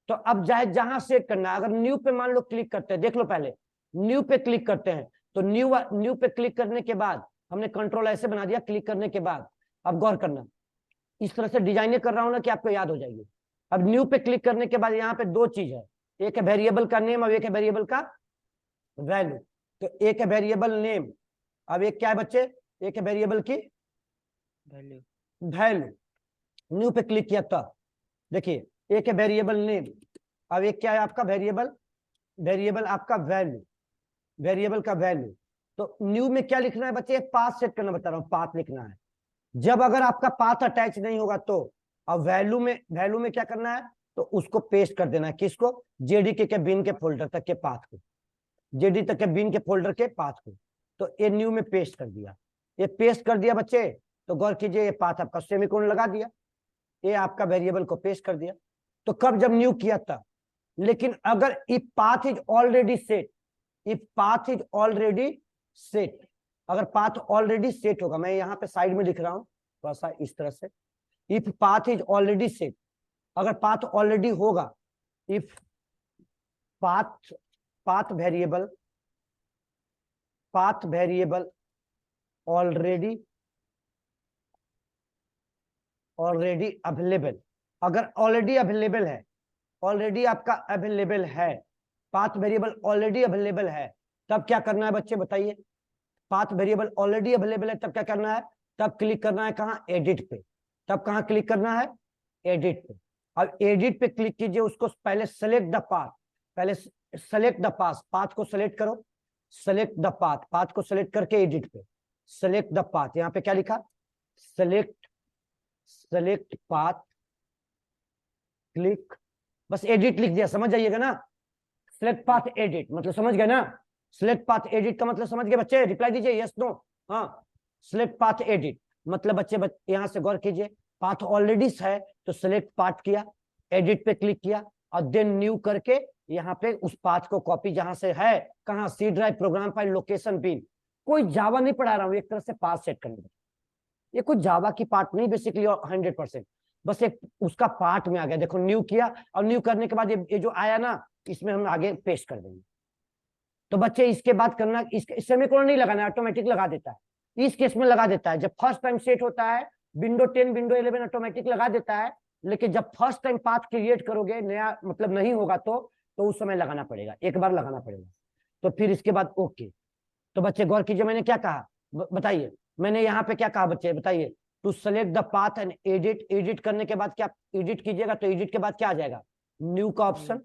तो अब जहां सेट करना है, अगर न्यू पे मान लो क्लिक करते हैं, देख लो पहले न्यू पे क्लिक करते हैं, तो न्यू पे क्लिक करने के बाद हमने कंट्रोल ऐसे बना दिया, क्लिक करने के बाद। अब गौर करना, इस तरह से डिजाइनिंग कर रहा हूं ना कि आपको याद हो जाएगी। अब न्यू पे क्लिक करने के बाद यहाँ पे 2 चीज है, एक है वेरिएबल का नेम और एक है वेरिएबल का वैल्यू। तो एक है वेरिएबल नेम, अब एक क्या है बच्चे, एक है वेरिएबल की वैल्यू। न्यू पे क्लिक किया तब देखिए एक है वेरिएबल नेम, अब एक क्या है आपका वेरिएबल आपका वैल्यू, वेरिएबल का वैल्यू। तो न्यू में क्या लिखना है बच्चे, पाथ सेट करना बता रहा हूं, पाथ लिखना है। जब अगर आपका पाथ अटैच नहीं होगा तो अब वैल्यू में क्या करना है, तो उसको पेस्ट कर देना है, किसको, जेडीके के बिन के फोल्डर तक के पाथ को, जेडी तक के बिन के फोल्डर के पाथ को। तो ये न्यू में पेस्ट कर दिया, ये पेस्ट कर दिया बच्चे। तो गौर कीजिए, ये पाथ आपका सेमीकोलन लगा दिया, ये आपका वेरिएबल को पेस्ट कर दिया। तो कब, जब न्यू किया तब। लेकिन अगर if path is already set, if path is already set, अगर पाथ ऑलरेडी सेट होगा, मैं यहाँ पे साइड में लिख रहा हूं थोड़ा सा इस तरह से, if path is already set, अगर पाथ ऑलरेडी होगा, if path variable already available, अगर ऑलरेडी अवेलेबल है, ऑलरेडी आपका अवेलेबल है, पाथ वेरिएबल ऑलरेडी अवेलेबल है, तब क्या करना है बच्चे बताइए, पाथ वेरिएबल ऑलरेडी अवेलेबल है तब क्या करना है, तब क्लिक करना है कहाँ, एडिट पे। तब कहाँ क्लिक करना है, एडिट पे। अब एडिट पे क्लिक कीजिए, उसको पहले सेलेक्ट द पाथ, पहले सेलेक्ट द पाथ, पाथ को सेलेक्ट करो, सेलेक्ट द पाथ, पाथ को सेलेक्ट करके एडिट पे सेलेक्ट द पाथ, यहाँ पे क्या लिखा, सेलेक्ट पाथ, क्लिक, बस एडिट लिख दिया, समझ जाइएगा ना। सेलेक्ट पाथ एडिट मतलब समझ गए ना, सेलेक्ट पाथ एडिट का मतलब समझ गए बच्चे, रिप्लाई दीजिए यस नो। हाँ, सेलेक्ट पाथ एडिट मतलब बच्चे यहां से गौर कीजिए, पाथ ऑलरेडी है तो सेलेक्ट पाथ किया, एडिट पे क्लिक किया और देन न्यू करके यहाँ पे उस पाथ को कॉपी जहां से है, कहां, C drive, program file, location bin. कोई जावा नहीं पढ़ा रहा हूं, एक तरह से पाथ सेट करने में, ये कुछ जावा की पार्ट नहीं बेसिकली 100%, बस एक उसका पार्ट में आ गया। देखो न्यू किया और न्यू करने के बाद ये जो आया ना, इसमें हम आगे पेस्ट कर देंगे। तो बच्चे इसके बाद करना, इसके सेमीकोलन नहीं लगाना, ऑटोमेटिक लगा देता है, इस केस में लगा देता है। जब फर्स्ट टाइम सेट होता है विंडो 10 विंडो 11 ऑटोमेटिक लगा देता है, लेकिन जब फर्स्ट टाइम पाथ क्रिएट करोगे नया मतलब नहीं होगा तो उस समय लगाना पड़ेगा, एक बार लगाना पड़ेगा। तो फिर इसके बाद ओके। तो बच्चे गौर कीजिए, मैंने क्या कहा बताइए, मैंने यहाँ पे क्या कहा बच्चे बताइए, to select the path and edit. Edit करने के बाद क्या एडिट कीजिएगा, तो एडिट के बाद क्या आ जाएगा, न्यू का ऑप्शन।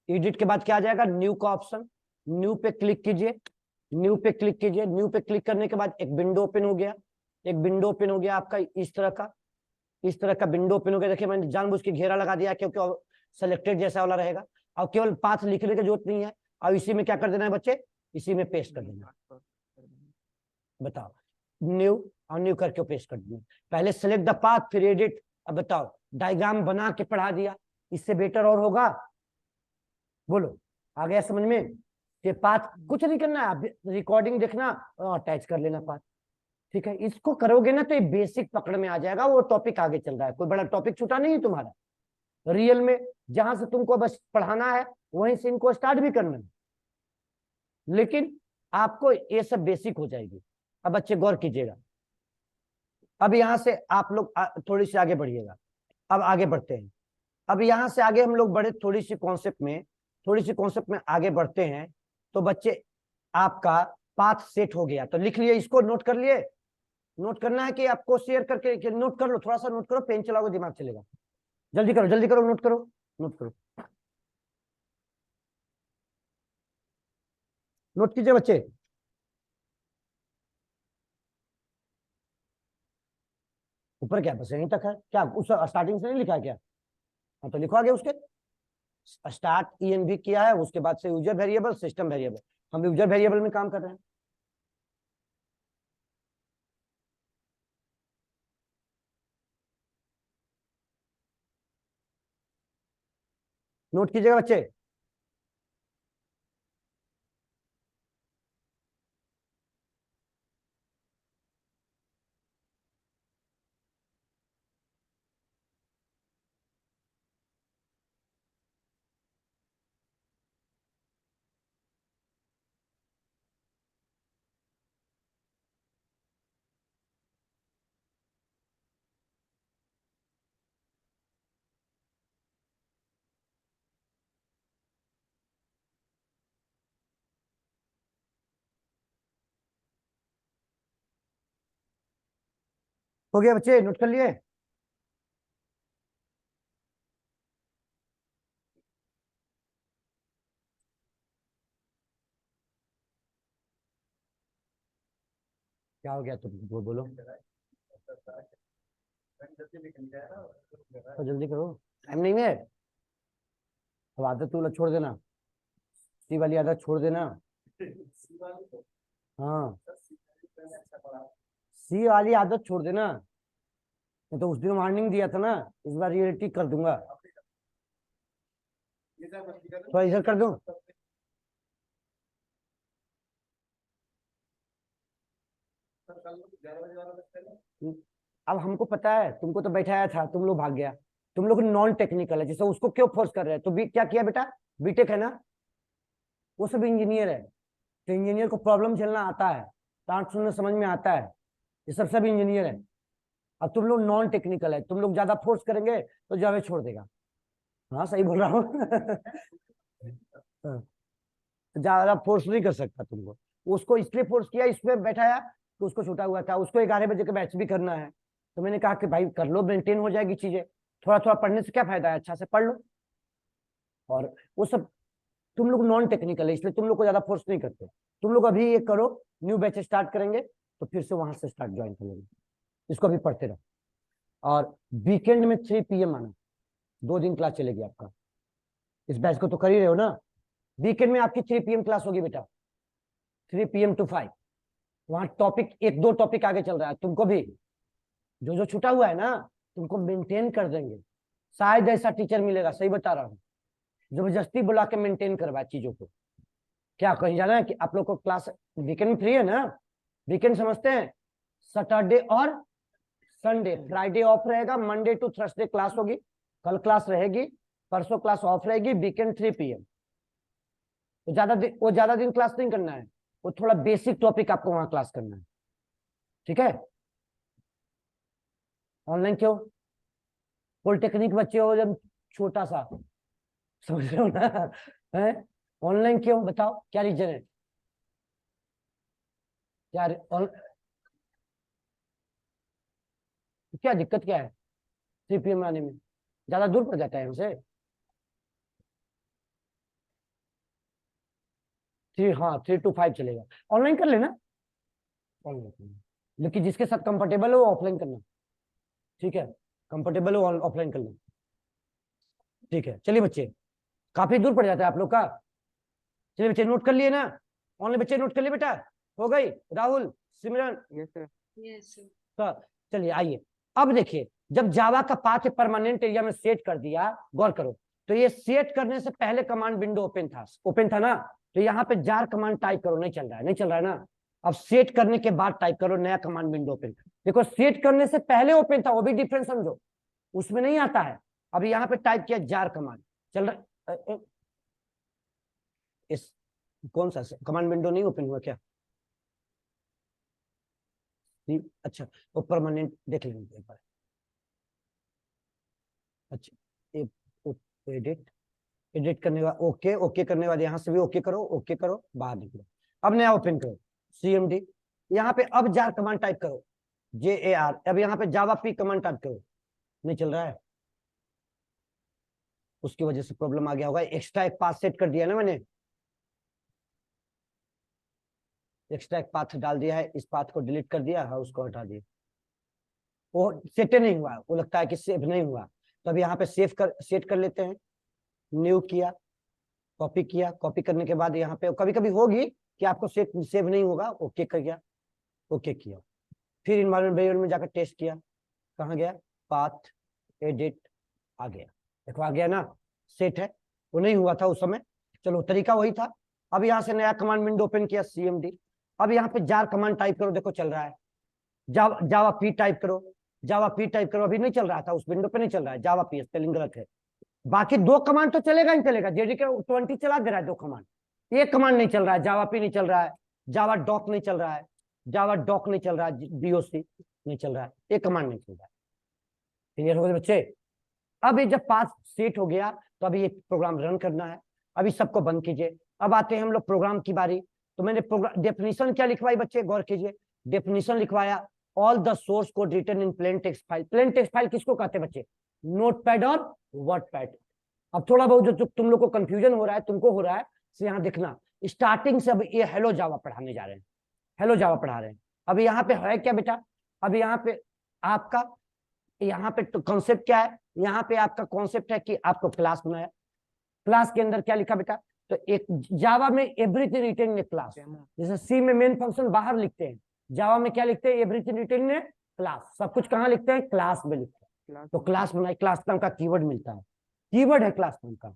एडिट के बाद क्या आ जाएगा, न्यू का ऑप्शन। न्यू पे क्लिक कीजिए, न्यू पे क्लिक कीजिए। न्यू पे क्लिक करने के बाद एक विंडो ओपन हो गया, एक विंडो ओपन हो गया आपका इस तरह का, इस तरह का विंडो ओपन हो गया। देखिए मैंने जानबूझ के घेरा लगा दिया क्योंकि सेलेक्टेड जैसा वाला रहेगा। और केवल पाथ लिखने की जरूरत नहीं है, और इसी में क्या कर देना है बच्चे, इसी में पेस्ट कर देना। बताओ, न्यू और न्यू करके पेस्ट कर देना। पहले सेलेक्ट द पाथ फिर एडिट। अब बताओ, डायग्राम बना के पढ़ा दिया, इससे बेटर और होगा, बोलो आ गया समझ में। ये पाथ कुछ नहीं करना है, रिकॉर्डिंग देखना और अटैच कर लेना पाथ, ठीक है। इसको करोगे ना तो ये बेसिक पकड़ में आ जाएगा, वो टॉपिक आगे चल रहा है, कोई बड़ा टॉपिक छूटा नहीं है तुम्हारा। रियल में जहां से तुमको बस पढ़ाना है वहीं से इनको स्टार्ट भी करना है, लेकिन आपको ये सब बेसिक हो जाएगी। अब बच्चे गौर कीजिएगा, अब यहां से आप लोग थोड़ी सी आगे बढ़िएगा। अब आगे बढ़ते हैं, अब यहां से आगे हम लोग बढ़े थोड़ी सी कॉन्सेप्ट में आगे बढ़ते हैं। तो बच्चे आपका पाथ सेट हो गया, तो लिख लिए, इसको नोट कर लिए। नोट करना है कि आपको शेयर करके नोट कर लो, थोड़ा सा नोट करो, पेन चलाओगे दिमाग चलेगा। जल्दी करो जल्दी करो, नोट करो नोट करो, नोट कीजिए बच्चे। ऊपर क्या बस यहीं तक है क्या, उस स्टार्टिंग से नहीं लिखा है क्या? हाँ तो लिखो आगे उसके, स्टार्ट ENV किया है, उसके बाद से यूजर वेरिएबल, सिस्टम वेरिएबल। हम यूजर वेरिएबल में काम कर रहे हैं। नोट कीजिएगा बच्चे। हो गया बच्चे, नोट कर लिए? क्या हो गया तुम बोलो, तो जल्दी करो, टाइम नहीं है। अब आदत तो छोड़ देना, सी वाली आदत छोड़ देना। हाँ, सी वाली आदत छोड़ देना। मैं तो उस दिन वार्निंग दिया था ना, इस बार रियलिटी कर दूंगा। थोड़ा इधर कर दूं? अब हमको पता है, तुमको तो बैठाया था, तुम लोग भाग गया। तुम लोग नॉन टेक्निकल है, जैसे उसको क्यों फोर्स कर रहे हैं? तो क्या किया बेटा, बीटेक है ना, वो सब इंजीनियर है, तो इंजीनियर को प्रॉब्लम झेलना आता है, डांट सुनना समझ में आता है, ये सब इंजीनियर है। अब तुम लोग नॉन टेक्निकल है, तुम लोग ज्यादा फोर्स करेंगे तो जावे छोड़ देगा। हाँ सही बोल रहा हूँ। ज्यादा फोर्स नहीं कर सकता तुमको, उसको इसलिए फोर्स किया, इसमें बैठाया तो उसको छूटा हुआ था, उसको 11 बजे के बैच भी करना है। तो मैंने कहा कि भाई कर लो, मेंटेन हो जाएगी चीजें, थोड़ा थोड़ा पढ़ने से क्या फायदा है, अच्छा से पढ़ लो। और वो सब, तुम लोग नॉन टेक्निकल है इसलिए तुम लोग को ज्यादा फोर्स नहीं करते। तुम लोग अभी ये करो, न्यू बैच स्टार्ट करेंगे तो फिर से वहां से स्टार्ट ज्वाइन करेंगे, इसको भी पढ़ते रहो। और वीकेंड में 3 PM आना, 2 दिन क्लास चलेगी आपका। इस बैच को तो कर ही रहे हो ना, वीकेंड में आपकी 3 PM क्लास होगी बेटा, 3 PM to 5। वहां टॉपिक 1-2 टॉपिक आगे चल रहा है, तुमको भी जो जो छूटा हुआ है ना तुमको मेंटेन कर देंगे। शायद ऐसा टीचर मिलेगा, सही बता रहा हूँ, जबरदस्ती बुला के मेंटेन करवाए चीजों को। क्या कहीं जाना है कि आप लोग को क्लास वीकेंड में फ्री है ना? वीकेंड समझते हैं, सैटरडे और संडे, फ्राइडे ऑफ रहेगा, मंडे टू थर्सडे क्लास होगी, कल क्लास रहेगी, परसों क्लास ऑफ रहेगी, वीकेंड 3 PM। तो ज्यादा दिन क्लास नहीं करना है, वो थोड़ा बेसिक टॉपिक आपको वहां क्लास करना है, ठीक है। ऑनलाइन क्यों? पॉलिटेक्निक बच्चे हो जब छोटा सा, समझ रहे हो ना? है ऑनलाइन क्यों, बताओ क्या रीजन है? क्या क्या दिक्कत क्या है 3 PM आने में? ज्यादा दूर पड़ जाता है हमसे? हाँ 3 to 5 चलेगा, ऑनलाइन कर लेना, ऑनलाइन करना, लेकिन जिसके साथ कंफर्टेबल हो ऑफलाइन करना, ठीक है? कंफर्टेबल हो ऑफलाइन कर लेना, ठीक है? चलिए बच्चे, काफी दूर पड़ जाता है आप लोग का। चलिए बच्चे नोट कर लिए ना, ऑनलाइन बच्चे नोट कर लिए बेटा? हो गई? राहुल, सिमरन, यस सर। तो चलिए आइए, अब देखिए, जब जावा का पाथ परमानेंट एरिया में सेट कर दिया, गौर करो, तो ये सेट करने से पहले कमांड विंडो ओपन था ना, तो यहाँ पे जार कमांड टाइप करो, नहीं चल रहा है, नहीं चल रहा है ना? अब सेट करने के बाद टाइप करो, नया कमांड विंडो ओपन। देखो सेट करने से पहले ओपन था, वो भी डिफरेंस समझो, उसमें नहीं आता है। अब यहाँ पे टाइप किया जार कमांड, चल रहा इस कौन सा कमांड विंडो नहीं ओपन हुआ क्या? अच्छा, वो परमानेंट देख लेंगे एक बार। अच्छा, एडिट, एडिट करने का ओके, ओके करने के बाद यहाँ से भी ओके करो, ओके करो, बाहर निकलो। अब नया ओपन करो CMD, यहाँ पे अब जार कमांड टाइप करो, JAR। अब यहाँ पे जावा पी कमांड टाइप करो, नहीं चल रहा है, उसकी वजह से प्रॉब्लम आ गया होगा। एक्स्ट्रा एक पाथ सेट कर दिया ना मैंने, एक्स्ट्रा एक पाथ डाल दिया है, इस पाथ को डिलीट कर दिया है, उसको हटा दिया, वो सेट नहीं हुआ, वो लगता है कि सेव नहीं हुआ। तो अब यहाँ पे सेट कर लेते हैं, न्यू किया, कॉपी किया, कॉपी करने के बाद यहाँ पे कभी कभी होगी कि आपको सेव नहीं होगा, ओके कर गया, ओके किया, फिर इन्वायरमेंट वेरिएबल में जाकर टेस्ट किया, कहाँ गया? पाथ एडिट, आ गया, देखो आ गया ना, सेट है, वो नहीं हुआ था उस समय, चलो तरीका वही था। अब यहाँ से नया कमांड विंडो ओपन किया CMD, अब यहाँ पे जार कमांड टाइप करो, देखो चल रहा है, जावा पी टाइप करो, जावा पी टाइप करो, अभी नहीं चल रहा था, उस विंडो पे नहीं चल रहा है, जावा पी स्पेलिंग गलत है। बाकी 2 कमांड तो चलेगा ही चलेगा, JDK 20 चला दे रहा है 2 कमांड, एक कमांड नहीं चल रहा है, जावा पी नहीं चल रहा है, जावा डॉक नहीं चल रहा है, जावा डॉक नहीं चल रहा है, DOC नहीं चल रहा है, एक कमांड नहीं चल रहा है। क्लियर हो गए बच्चे? अब ये जब पाथ सेट हो गया तो अभी ये प्रोग्राम रन करना है, अभी सबको बंद कीजिए। अब आते हैं हम लोग प्रोग्राम की बारी। तो मैंने प्रोग्राम डेफिनेशन क्या लिखवाई बच्चे, गौर कीजिए, डेफिनेशन लिखवाया, all the source code written in plain text file. Plain text file किसको कहते हैं बच्चे? नोटपैड और वर्डपैड। अब थोड़ा बहुत जो तुम लोग को कंफ्यूजन हो रहा है, तुमको हो रहा है, तो यहाँ देखना, स्टार्टिंग से अब ये हेलो जावा पढ़ाने जा रहे हैं, हेलो जावा पढ़ा रहे हैं। अब यहाँ पे है क्या बेटा? अब यहाँ पे आपका, यहाँ पे तो कॉन्सेप्ट क्या है? यहाँ पे आपका कॉन्सेप्ट है कि आपको क्लास बनाया, क्लास के अंदर क्या लिखा बेटा? तो एक जावा में एवरीथिंग रिटन इन क्लास, जैसे सी में मेन फंक्शन बाहर लिखते हैं, जावा में क्या लिखते हैं? Everything written in class. सब कुछ कहाँ लिखते हैं? क्लास में लिखते हैं। तो क्लास बनाए, क्लास नाम का कीवर्ड मिलता है, कीवर्ड है क्लास नाम का।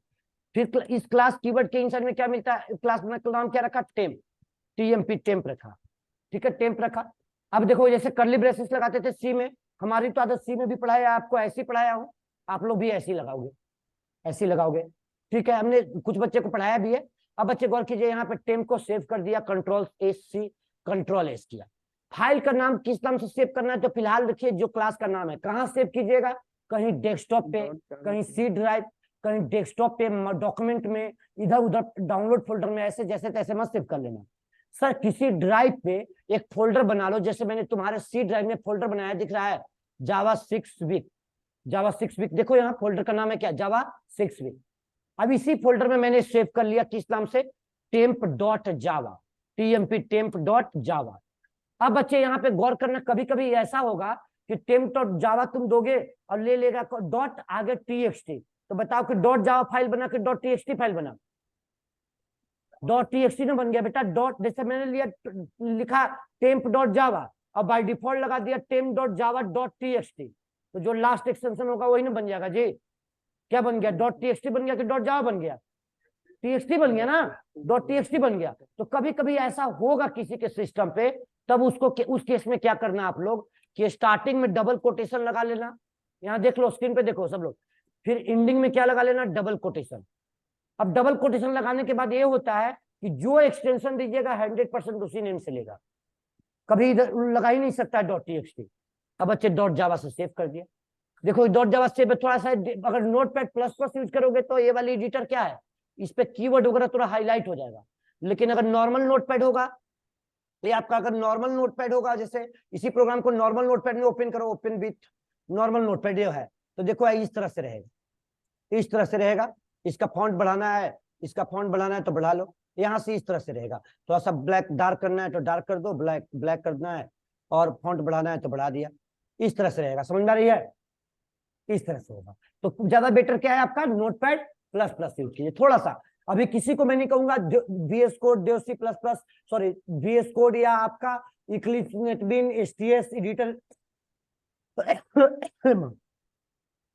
फिर इस क्लास कीवर्ड के इंसाइड में क्या मिलता है? क्लास का नाम क्या रखा? टेम्प, TMP, टेम्प रखा, ठीक है, टेम्प रखा। अब देखो जैसे कर्ली ब्रेसेस लगाते थे सी में, हमारी तो आदत सी में भी पढ़ाया, आपको ऐसे ही पढ़ाया हूँ, आप लोग भी ऐसे ही लगाओगे, ऐसे ही लगाओगे, ठीक है? हमने कुछ बच्चे को पढ़ाया भी है। अब बच्चे गौर कीजिए, यहाँ पे टेम्प को सेव कर दिया, Ctrl+C Ctrl+S किया। फाइल का नाम किस नाम से सेव करना है? तो फिलहाल देखिए जो क्लास का नाम है, कहाँ सेव कीजिएगा? कहीं डेस्कटॉप पे, कहीं C ड्राइव, कहीं डेस्कटॉप पे, डॉक्यूमेंट में, इधर उधर डाउनलोड फोल्डर में, ऐसे जैसे तैसे मत सेव कर लेना। सर किसी ड्राइव पे एक फोल्डर बना लो, जैसे मैंने तुम्हारे C ड्राइव में फोल्डर बनाया, दिख रहा है जावा 6 वीक, जावा 6 वीक, देखो यहाँ फोल्डर का नाम है क्या? जावा 6 वीक। अब इसी फोल्डर में मैंने सेव कर लिया, किस नाम से? temp.java, TMP temp.java। अब बच्चे यहाँ पे गौर करना, कभी कभी ऐसा होगा कि temp.java तुम दोगे और ले लेगा डॉट आगे TXT, तो बताओ कि .java फाइल बना कि .txt फाइल बना? .txt ना बन गया बेटा, डॉट, जैसे मैंने लिया लिखा temp.java और बाय डिफॉल्ट लगा दिया temp.java.txt, तो जो लास्ट एक्सटेंशन होगा वही ना बन जाएगा जी। क्या बन गया? .txt बन गया कि .java बन गया? TXT बन गया ना, .txt बन गया। तो कभी कभी ऐसा होगा किसी के सिस्टम पे, तब उसको उस केस में क्या करना आप लोग कि स्टार्टिंग में डबल कोटेशन लगा लेना, यहाँ देख लो स्क्रीन पे देखो सब लोग, फिर एंडिंग में क्या लगा लेना? Double quotation. अब डबल कोटेशन लगाने के बाद ये होता है कि जो एक्सटेंशन दीजिएगा 100% उसी नेम से लेगा, कभी इधर लगा ही नहीं सकता है .txt। अब बच्चे डॉट जावा से सेव कर दिया। देखो डॉट जावा सेव थोड़ा सा, अगर नोटपैड प्लस प्लस यूज करोगे तो ये वाली एडिटर क्या है, इस पे कीवर्ड वगैरह थोड़ा हाईलाइट हो जाएगा। लेकिन अगर नॉर्मल नोटपैड होगा, ये आपका अगर नॉर्मल नोटपैड होगा, जैसे इसी प्रोग्राम को नॉर्मल नोटपैड में ओपन करो, ओपन विथ नॉर्मल नोटपैड ये है, तो देखो इस तरह से रहेगा, इस तरह से रहेगा। इसका फॉन्ट बढ़ाना है, इसका फॉन्ट बढ़ाना है तो बढ़ा लो, यहाँ से इस तरह से रहेगा। थोड़ा सा ब्लैक डार्क करना है तो डार्क कर दो, ब्लैक ब्लैक करना है और फॉन्ट बढ़ाना है तो बढ़ा दिया, इस तरह से रहेगा। समझ में आ रही है, इस तरह से होगा। तो ज्यादा बेटर क्या है आपका, नोटपैड प्लस प्लस यूज कीजिए थोड़ा सा। अभी किसी को मैं नहीं कहूंगा VS code, DOC plus plus, sorry VS code या आपका Eclipse, NetBeans, STS editor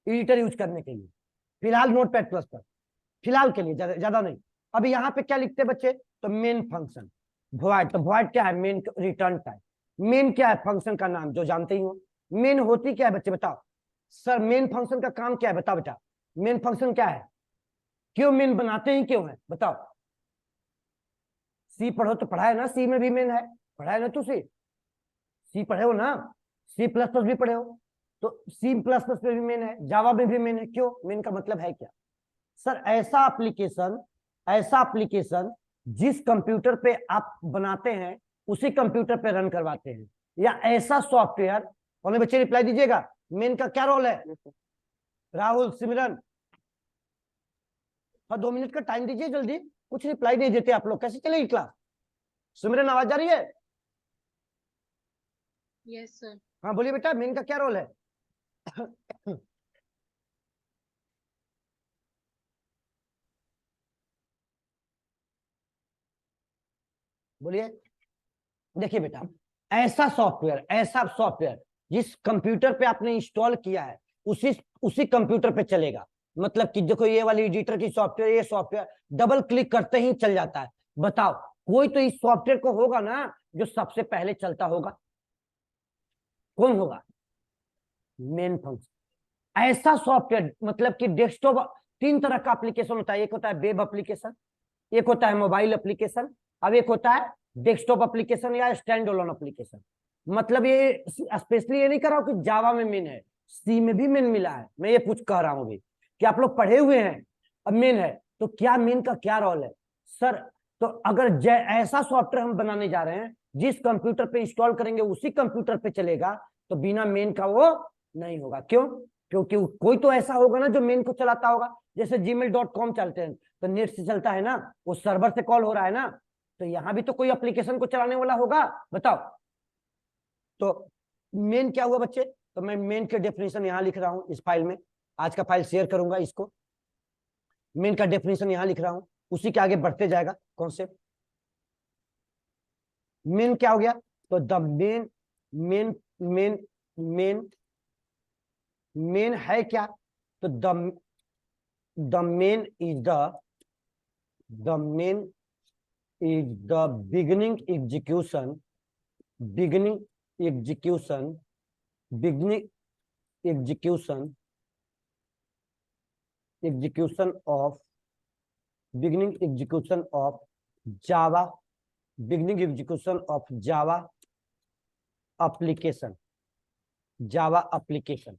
editor use करने के लिए फिलहाल नोटपैड प्लस प्लस, फिलहाल के लिए, ज्यादा नहीं। अभी यहाँ पे क्या लिखते हैं बच्चे, तो मेन फंक्शन void, तो void क्या है, मेन रिटर्न टाइप। मेन क्या है, फंक्शन का नाम, जो जानते ही हो। मेन होती क्या है बच्चे, बताओ सर, मेन फंक्शन का काम क्या है, बताओ बेटा, मेन फंक्शन क्या है, क्यों मेन बनाते ही क्यों है, बताओ। सी पढ़ो तो पढ़ा है ना, सी में भी मेन है, पढ़ा है ना तू सी पढ़े हो ना, C प्लस प्लस भी पढ़े हो, तो C प्लस प्लस में भी मेन है, जावा में भी मेन है। क्यों, मेन का मतलब है क्या सर, ऐसा एप्लीकेशन जिस कंप्यूटर पे आप बनाते हैं उसी कंप्यूटर पे रन करवाते हैं, या ऐसा सॉफ्टवेयर। और बच्चे रिप्लाई दीजिएगा, मेन का क्या रोल है, राहुल, सिमरन, हाँ 2 मिनट का टाइम दीजिए जल्दी, कुछ रिप्लाई नहीं देते आप लोग, कैसे चलेगी क्लास। सिमरन आवाज आ रही है, यस सर। हाँ बोलिए बेटा, मेन का क्या रोल है। बोलिए। देखिए बेटा, ऐसा सॉफ्टवेयर जिस कंप्यूटर पे आपने इंस्टॉल किया है उसी कंप्यूटर पे चलेगा। मतलब कि देखो ये वाली एडिटर की सॉफ्टवेयर, ये सॉफ्टवेयर डबल क्लिक करते ही चल जाता है। बताओ, कोई तो इस सॉफ्टवेयर को होगा ना जो सबसे पहले चलता होगा, कौन होगा, मेन फंक्शन। ऐसा सॉफ्टवेयर, मतलब कि डेस्कटॉप, 3 तरह का एप्लीकेशन होता है, एक होता है वेब एप्लीकेशन, एक होता है मोबाइल एप्लीकेशन, अब एक होता है डेस्कटॉप एप्लीकेशन या स्टैंड अलोन एप्लीकेशन। मतलब ये स्पेशली ये नहीं कर रहा हूं कि जावा में मेन है, सी में भी मेन मिला है। मैं ये पूछ कह रहा हूं अभी कि आप लोग पढ़े हुए हैं, अब मेन है तो क्या मेन का क्या रोल है सर। तो अगर ऐसा सॉफ्टवेयर हम बनाने जा रहे हैं जिस कंप्यूटर पे इंस्टॉल करेंगे उसी कंप्यूटर पे चलेगा, तो बिना मेन का वो नहीं होगा। क्यों, क्योंकि कोई तो ऐसा होगा ना जो मेन को चलाता होगा। जैसे gmail.com चलते हैं तो नेट से चलता है ना, वो सर्वर से कॉल हो रहा है ना, तो यहां भी तो कोई एप्लीकेशन को चलाने वाला होगा, बताओ। तो मेन क्या हुआ बच्चे, तो मैं मेन के डेफिनेशन यहां लिख रहा हूं इस फाइल में, आज का फाइल शेयर करूंगा इसको। मेन का डेफिनेशन यहां लिख रहा हूं, उसी के आगे बढ़ते जाएगा कॉन्सेप्ट। मेन क्या हो गया, तो the main main main main main है क्या, तो the main is the beginning execution of Java, beginning execution of Java application.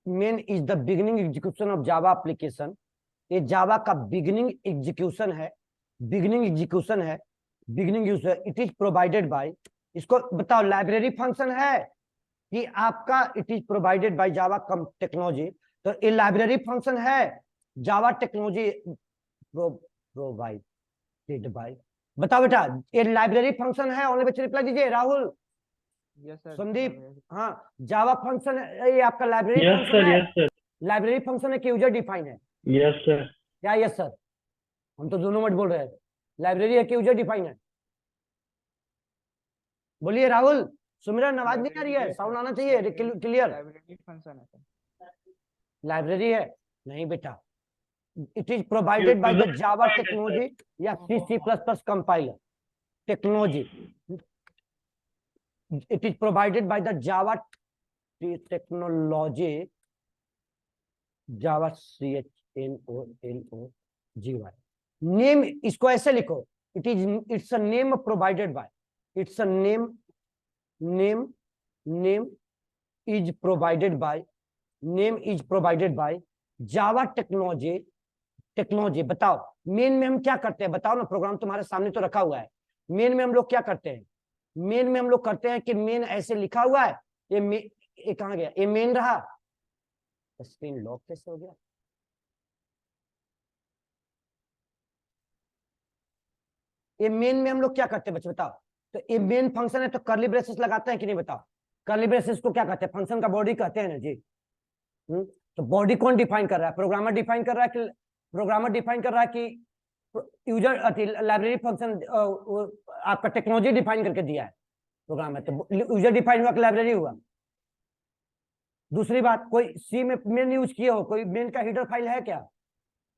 Main is the beginning execution of Java application. ये जावा का बिगिनिंग एग्जीक्यूशन है, beginning user. It is provided bye, इसको बताओ library function है कि आपका it is provided bye Java come technology. तो ये लाइब्रेरी फंक्शन है, जावा टेक्नोलॉजी प्रोवाइडेड बाय। बताओ बेटा, ये लाइब्रेरी फंक्शन है, ओनली बच्चे रिप्लाई दीजिए। Rahul, Yes sir. संदीप, हाँ जावा फंक्शन है, ये आपका लाइब्रेरी Yes फंक्शन sir. है। Yes sir. लाइब्रेरी फंक्शन है कि यूजर डिफाइन है, Yes sir. क्या यस सर, हम तो दोनों वर्ड बोल रहे हैं, लाइब्रेरी है कि यूजर डिफाइन है। बोलिए राहुल, सुमिरन आवाज नहीं आ रही है, साउंड आना चाहिए क्लियर। लाइब्रेरी फंक्शन है सर। लाइब्रेरी है नहीं बेटा, it is provided by the Java technology या C++ compiler technology. It is provided by the Java technology, Java CHNOLOGY। Name इसको ऐसे लिखो, it's a name provided by, it's a name is provided bye Java technology. बताओ main में हम क्या करते हैं, बताओ ना, प्रोग्राम तुम्हारे सामने तो रखा हुआ है। मेन में हम लोग क्या करते हैं, मेन में हम लोग करते हैं कि मेन ऐसे लिखा हुआ है, ये कहां गया, ये मेन रहा, स्क्रीन लॉक कैसे हो गया, ये मेन में हम लोग क्या करते हैं बच्चे बताओ। तो ये मेन फंक्शन है तो कर्ली ब्रेसेस लगाते हैं कि नहीं, बताओ। कर्ली ब्रेसेस को क्या कहते हैं, फंक्शन का बॉडी कहते हैं ना जी। तो बॉडी कौन डिफाइन कर रहा है, प्रोग्रामर डिफाइन कर रहा है कि यूजर लाइब्रेरी फंक्शन आपका टेक्नोलॉजी डिफाइन करके दिया है प्रोग्रामर, तो यूजर डिफाइन हुआ कि लाइब्रेरी हुआ। दूसरी बात, कोई सी में मेन यूज किए हो, कोई मेन का हीडर फाइल है क्या,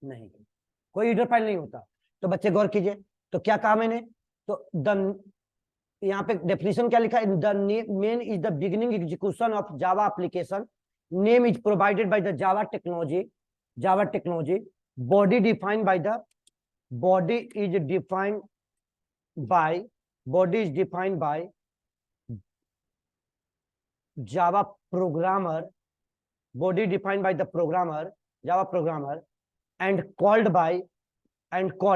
नहीं, कोई हीडर फाइल नहीं होता। तो बच्चे गौर कीजिए, तो क्या कहा मैंने, तो यहाँ पे डेफिनेशन क्या लिखा है, the main is the beginning execution of Java application, name is provided by the Java technology, body is defined by Java programmer, Java programmer, and called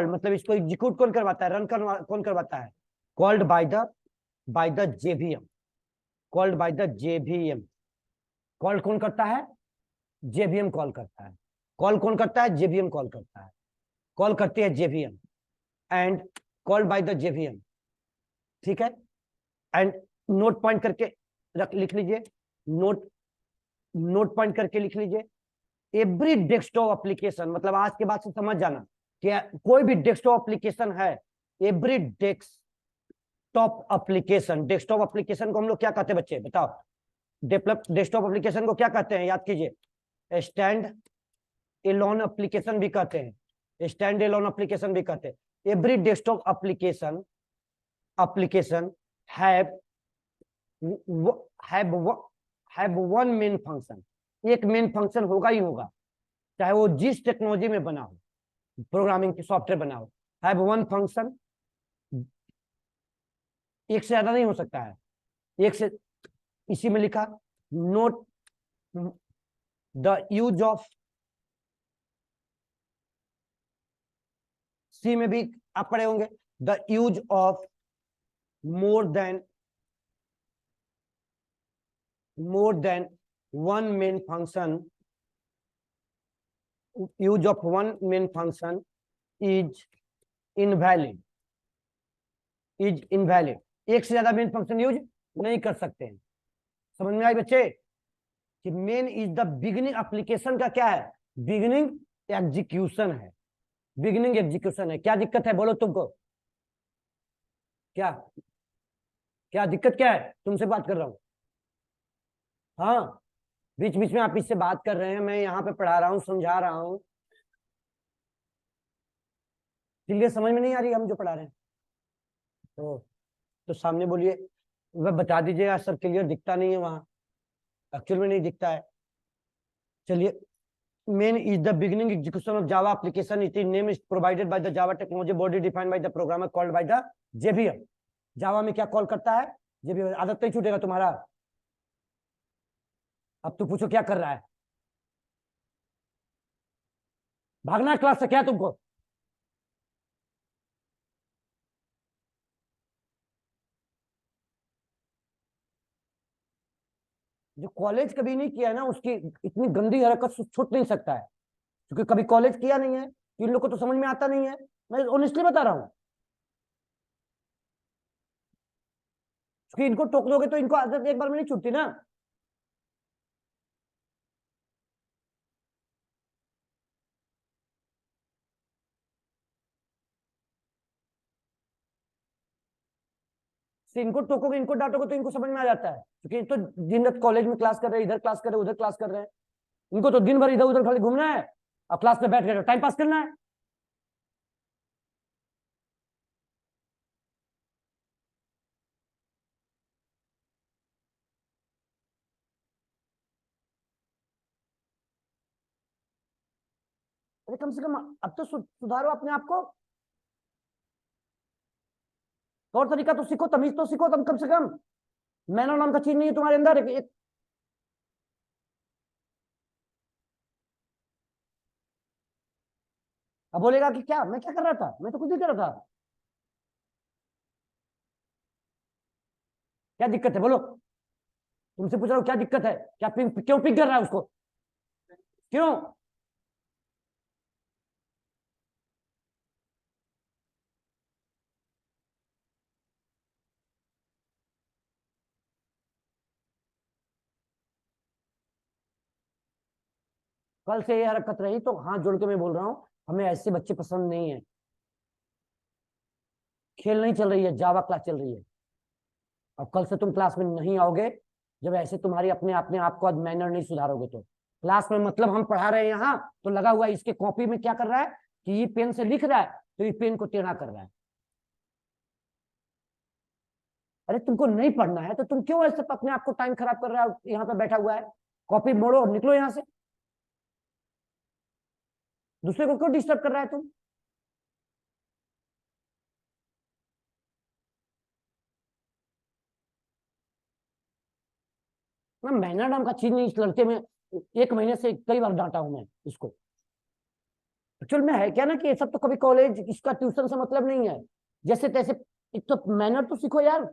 मतलब इसको एग्जीक्यूट कौन करवाता है, कौन करवाता है, called by the JVM, call कौन करता है, जेवीएम कॉल करता है, कॉल करती है JVM, and called by the JVM, ठीक है। एंड नोट पॉइंट करके लिख लीजिए, नोट पॉइंट करके लिख लीजिए, एवरी डेस्कटॉप एप्लीकेशन, मतलब आज के बाद से समझ जाना कि कोई भी डेस्कटॉप एप्लीकेशन है, एवरी डेस्कटॉप एप्लीकेशन को हम लोग क्या कहते हैं बच्चे बताओ, डेस्कटॉप एप्लीकेशन को क्या कहते हैं, याद कीजिए, स्टैंड एलोन एप्लीकेशन भी कहते हैं, every desktop application have one main function, एक मेन फंक्शन होगा ही होगा, चाहे वो जिस टेक्नोलॉजी में बना हो, प्रोग्रामिंग की सॉफ्टवेयर बना हो, हैव वन फंक्शन, एक से ज्यादा नहीं हो सकता है, एक से, इसी में लिखा, नोट द यूज ऑफ, सी में भी आप पढ़े होंगे, the use of more than one main function, use of one main function is invalid, एक से ज्यादा मेन फंक्शन यूज नहीं कर सकते हैं। समझ में आई बच्चे कि main is the beginning, application का क्या है, बिगिनिंग एग्जीक्यूशन है, क्या दिक्कत है बोलो तुमको, क्या दिक्कत क्या है, तुमसे बात कर रहा हूं, हाँ, बीच बीच में आप इससे बात कर रहे हैं, मैं यहाँ पे पढ़ा रहा हूँ, समझा रहा हूँ, क्लियर समझ में नहीं आ रही हम जो पढ़ा रहे हैं, तो सामने बोलिए, वह बता दीजिएगा सर क्लियर दिखता नहीं है वहां, एक्चुअल में नहीं दिखता है। चलिए, main is the beginning execution of Java application, it is name is provided by the Java technology, body defined by the programmer, called by the JVM. Java में क्या कॉल करता है, जेवीएम। आदत नहीं छूटेगा तुम्हारा, अब तो पूछो क्या कर रहा है, भागना है क्लास से क्या तुमको, जो कॉलेज कभी नहीं किया है ना उसकी इतनी गंदी हरकत छूट नहीं सकता है, क्योंकि कभी कॉलेज किया नहीं है, इन लोग को तो समझ में आता नहीं है, मैं ऑनेस्टली बता रहा हूं, क्योंकि इनको टोक दोगे तो इनको आदत एक बार में नहीं छूटती ना। इनको टोकोगे, इनको डांटोगे तो इनको समझ में आ जाता है, क्योंकि तो दिन रात कॉलेज में क्लास कर रहे हैं, इधर क्लास कर रहे हैं, उधर क्लास कर रहे हैं, इनको तो दिन भर इधर उधर खाली घूमना है और क्लास में बैठ कर टाइम पास करना है। अरे कम से कम अब तो सुधारो अपने आप को, तौर तरीका तो सीखो, तमीज तो सीखो, तुम कम से कम मैनर नाम का चीज नहीं है तुम्हारे अंदर, अब बोलेगा कि क्या मैं क्या कर रहा था, मैं तो कुछ नहीं कर रहा था। क्या दिक्कत है बोलो, तुमसे पूछ रहा हूँ क्या दिक्कत है, क्या क्यों पिक कर रहा है उसको, क्यों? कल से ये हरकत रही तो हाथ जोड़ के मैं बोल रहा हूँ, हमें ऐसे बच्चे पसंद नहीं है। खेल नहीं चल रही है, जावा क्लास चल रही है। और कल से तुम क्लास में नहीं आओगे जब ऐसे तुम्हारी अपने आप को मैनर नहीं सुधारोगे तो। क्लास में मतलब हम पढ़ा रहे हैं यहाँ, तो लगा हुआ है इसके कॉपी में क्या कर रहा है कि ये पेन से लिख रहा है तो ये पेन को टेढ़ा कर रहा है। अरे तुमको नहीं पढ़ना है तो तुम क्यों ऐसे अपने आप को टाइम खराब कर रहा है, यहाँ पे बैठा हुआ है। कॉपी मोड़ो और निकलो यहाँ से, दूसरे को क्यों डिस्टर्ब कर रहा है तुम। ना मैनर नाम का चीज नहीं इस लड़के में, 1 महीने से कई बार डांटा हूं मैं इसको। एक्चुअल में है क्या ना कि ये सब तो कभी कॉलेज इसका ट्यूशन से मतलब नहीं है, जैसे तैसे एक तो मैनर तो सीखो यार,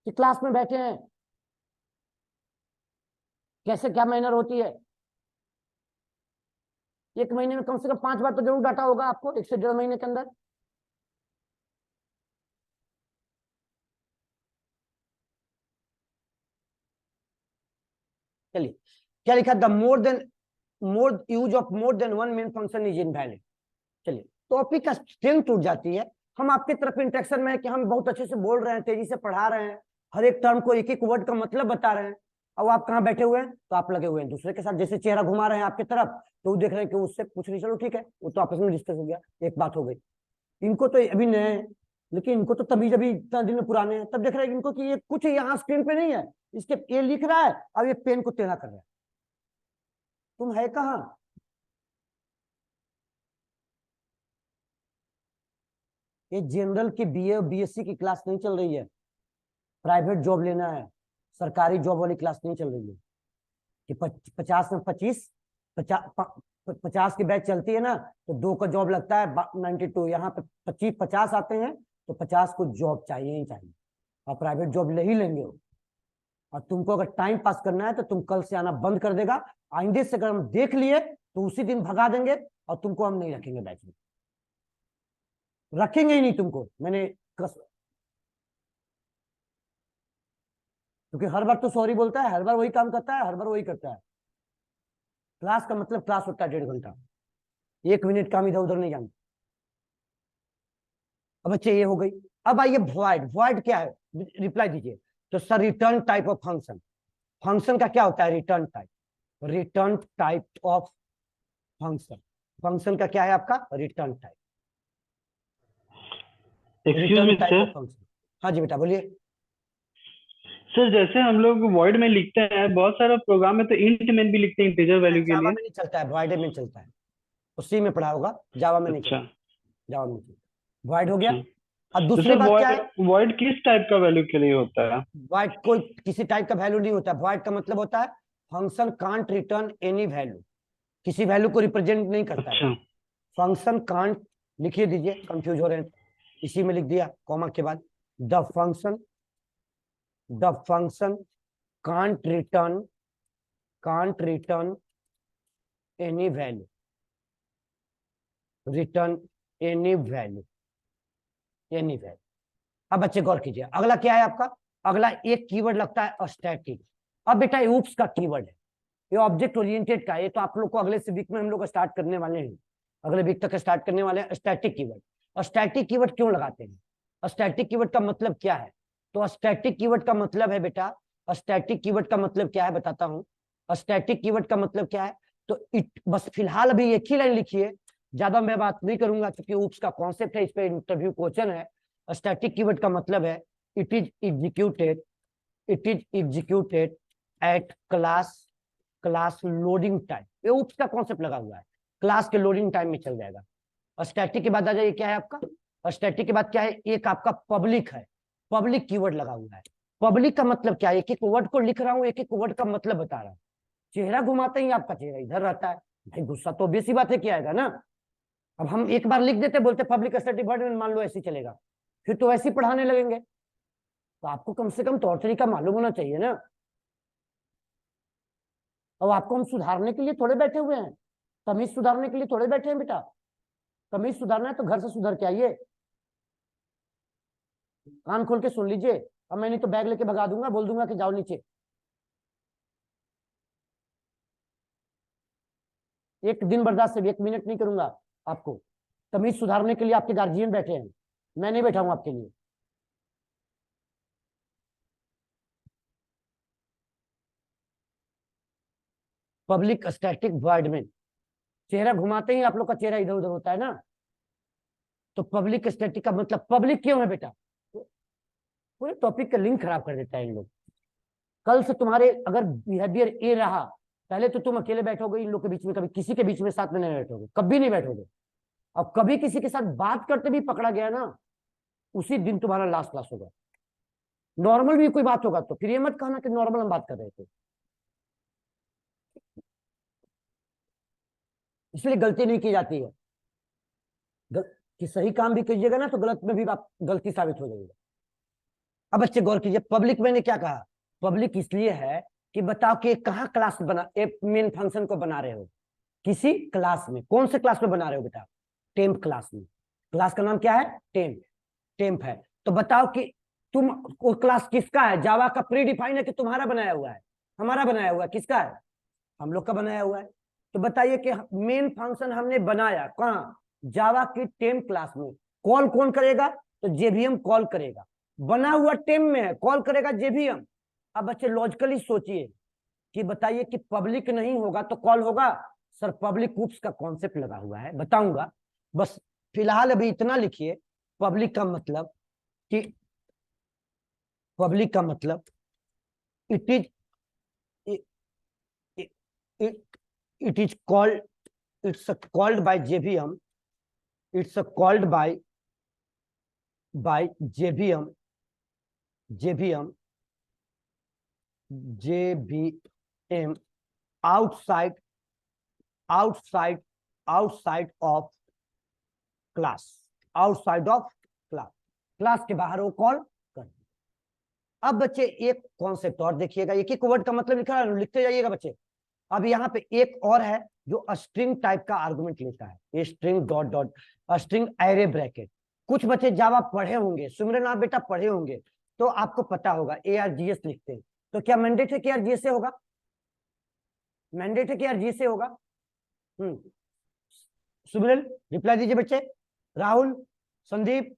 कि क्लास में बैठे हैं कैसे क्या मैनर होती है। 1 महीने में कम से कम 5 बार तो जरूर डांटा होगा आपको, 1 से 1.5 महीने के अंदर। चलिए क्या लिखा, the more use of more than one main function is invalid. चलिए टॉपिक का स्ट्रेंथ टूट जाती है, हम आपके तरफ इंट्रेक्शन में है कि हम बहुत अच्छे से बोल रहे हैं, तेजी से पढ़ा रहे हैं, हर एक टर्म को एक एक वर्ड का मतलब बता रहे हैं, अब आप कहाँ बैठे हुए हैं, तो आप लगे हुए हैं दूसरे के साथ, जैसे चेहरा घुमा रहे हैं आपकी तरफ, तो वो देख रहे हैं कि उससे पूछ रही, चलो ठीक है वो तो आपस में डिस्कस हो गया, एक बात हो गई। इनको तो अभी नए हैं, लेकिन इनको तो तभी जब इतना दिन पुराने हैं, तब देख रहे हैं इनको कि ये कुछ यहाँ स्क्रीन पे नहीं है, इसके ये लिख रहा है अब ये पेन को टेढ़ा कर रहा है। तुम है कहाँ? ये जनरल की बीए और बीएससी की क्लास नहीं चल रही है, प्राइवेट जॉब लेना है, सरकारी जॉब वाली क्लास नहीं चल रही है कि 50 में 25, 50 की बैच चलती है ना, तो 2 का जॉब लगता है 92, यहाँ पे 50 आते हैं, तो 50 को जॉब चाहिए ही चाहिए, और प्राइवेट जॉब ले ही लेंगे वो। और तुमको अगर टाइम पास करना है तो तुम कल से आना बंद कर देगा, आइंदे से अगर हम देख लिए तो उसी दिन भगा देंगे, और तुमको हम नहीं रखेंगे बैच में, रखेंगे ही नहीं तुमको, मैंने क्योंकि हर बार तो सॉरी बोलता है, हर बार वही काम करता है, हर बार वही करता है। क्लास का मतलब क्लास होता है 1.5 घंटा, 1 मिनट काम इधर उधर नहीं जानते। अब बच्चे ये हो गई, अब आइए वॉइड। वॉइड क्या है, रिप्लाई दीजिए। तो sir return type of function, function का क्या होता है, return type, return type of function, function का क्या है आपका, return type, return type of function. हाँ जी बेटा बोलिए। सर जैसे हम लोग वॉइड में लिखते हैं, बहुत सारा प्रोग्राम में तो इंट में भी लिखते हैं इंटीजर वैल्यू के जावा लिए। में नहीं चलता है, वॉइड में चलता है, उसी में पढ़ा होगा, जावा में नहीं अच्छा चलता, जावा में नहीं चलता, वॉइड हो गया। अच्छा। अब तो दूसरी सर बात क्या है, वॉइड किस टाइप का वैल्यू के लिए होता है? वॉइड कोई किसी टाइप का वैल्यू नहीं होता, वॉइड का मतलब होता है function can't return any value, किसी वैल्यू को रिप्रेजेंट नहीं करता है। अच्छा फंक्शन कांट, लिखिए दीजिए, कंफ्यूज हो रहे हैं, इसी में लिख दिया कॉमा के बाद, the function can't return any value, return any value, any value. अब बच्चे गौर कीजिए, अगला क्या है आपका, अगला एक कीवर्ड लगता है स्टैटिक। अब बेटा ऊप्स का कीवर्ड है, ये ऑब्जेक्ट ओरिएंटेड का है, ये तो आप लोग को अगले से वीक में हम लोग स्टार्ट करने वाले हैं, अगले वीक तक स्टार्ट करने वाले हैं स्टैटिक कीवर्ड। और स्टैटिक कीवर्ड क्यों लगाते हैं, स्टैटिक कीवर्ड का मतलब क्या है, तो स्टैटिक कीवर्ड का मतलब है बेटा, स्टैटिक कीवर्ड का मतलब क्या है बताता हूं, स्टैटिक कीवर्ड का मतलब क्या है, तो इट, बस फिलहाल अभी एक ही लाइन लिखिए, ज्यादा मैं बात नहीं करूंगा क्योंकि ऊप्स का कॉन्सेप्ट है, इस पे इंटरव्यू क्वेश्चन है। स्टैटिक कीवर्ड का मतलब है it is executed eight class loading time, ये ऊप्स का कॉन्सेप्ट लगा हुआ है, क्लास के लोडिंग टाइम में चल जाएगा। और स्टैटिक के बाद आ जाइए, क्या है आपका, और स्टैटिक के बाद क्या है, एक आपका पब्लिक है, पब्लिक कीवर्ड लगा हुआ है। पब्लिक का मतलब क्या है, एक एक वर्ड को लिख रहा हूँ, एक एक वर्ड का मतलब बता रहा हूँ, चेहरा घुमाते ही आपका चेहरा इधर रहता है, भाई गुस्सा तो बेसी बात है, क्या आएगा ना। अब हम एक बार लिख देते, बोलते पब्लिक स्टैटिक वॉइड मेन, मान लो ऐसे ही चलेगा, फिर तो ऐसे ही पढ़ाने लगेंगे। तो आपको कम से कम तौर तरीका मालूम होना चाहिए ना। और आपको हम सुधारने के लिए थोड़े बैठे हुए हैं, तमीज सुधारने के लिए थोड़े बैठे हैं बेटा। तमीज सुधारना है तो घर से सुधर के आइए, कान खोल के सुन लीजिए। अब मैं नहीं तो बैग लेके भगा दूंगा, बोल दूंगा कि जाओ नीचे। एक दिन बर्दाश्त, से 1 मिनट नहीं करूंगा आपको। तमीज सुधारने के लिए आपके गार्जियन बैठे हैं, मैं नहीं बैठा हूं आपके लिए। पब्लिक स्टैटिक वॉइड में चेहरा घुमाते ही आप लोग का चेहरा इधर उधर होता है ना। तो पब्लिक स्टैटिक का मतलब पब्लिक क्यों है बेटा? पूरे टॉपिक का लिंक खराब कर देता है इन लोग। कल से तुम्हारे अगर बिहेवियर ए रहा, पहले तो तुम अकेले बैठोगे इन लोग के बीच में, कभी किसी के बीच में साथ में नहीं बैठोगे, कभी नहीं बैठोगे। अब कभी किसी के साथ बात करते भी पकड़ा गया ना, उसी दिन तुम्हारा लास्ट क्लास होगा। नॉर्मल भी कोई बात होगा तो फिर ये मत कहना कि नॉर्मल हम बात कर रहे थे। इसलिए गलती नहीं की जाती है। कि सही काम भी कीजिएगा ना तो गलत में भी आप गलती साबित हो जाएगा। अब बच्चे गौर कीजिए, पब्लिक मैंने क्या कहा? पब्लिक इसलिए है कि बताओ कि कहाँ क्लास बना, एक मेन फंक्शन को बना रहे हो किसी क्लास में। कौन से क्लास में बना रहे हो बेटा? टेम्प क्लास में। क्लास का नाम क्या है? टेम्प। टेम्प है तो बताओ कि तुम वो क्लास किसका है? जावा का प्री डिफाइन है कि तुम्हारा बनाया हुआ है? हमारा बनाया हुआ है। किसका है? हम लोग का बनाया हुआ है। तो बताइए कि मेन फंक्शन हमने बनाया कहाँ? जावा की टेम्प क्लास में। कॉल कौन करेगा? तो जेवीएम कॉल करेगा। बना हुआ टेम्प में है, कॉल करेगा जेवीएम। अब बच्चे लॉजिकली सोचिए कि बताइए कि पब्लिक नहीं होगा तो कॉल होगा? सर पब्लिक ग्रुप्स का कॉन्सेप्ट लगा हुआ है, बताऊंगा। बस फिलहाल अभी इतना लिखिए, पब्लिक का मतलब कि पब्लिक का मतलब it is it is called, it's called by JVM, it's called by JVM outside of class, outside of class, class के बाहर वो कॉल कर। अब बच्चे एक कॉन्सेप्ट और देखिएगा, एक एक वर्ड का मतलब लिखा है, लिखते जाइएगा बच्चे। अब यहाँ पे एक और है जो स्ट्रिंग टाइप का आर्गुमेंट लेता है, ये string dot dot, string array bracket. कुछ बच्चे जावा पढ़े होंगे, सुमिरन आप बेटा पढ़े होंगे तो आपको पता होगा ARGS लिखते हैं। तो क्या मैंडेट है कि ARGS से होगा? मैंडेट है कि ARGS से होगा? सुमिरन रिप्लाई दीजिए बच्चे। राहुल, संदीप,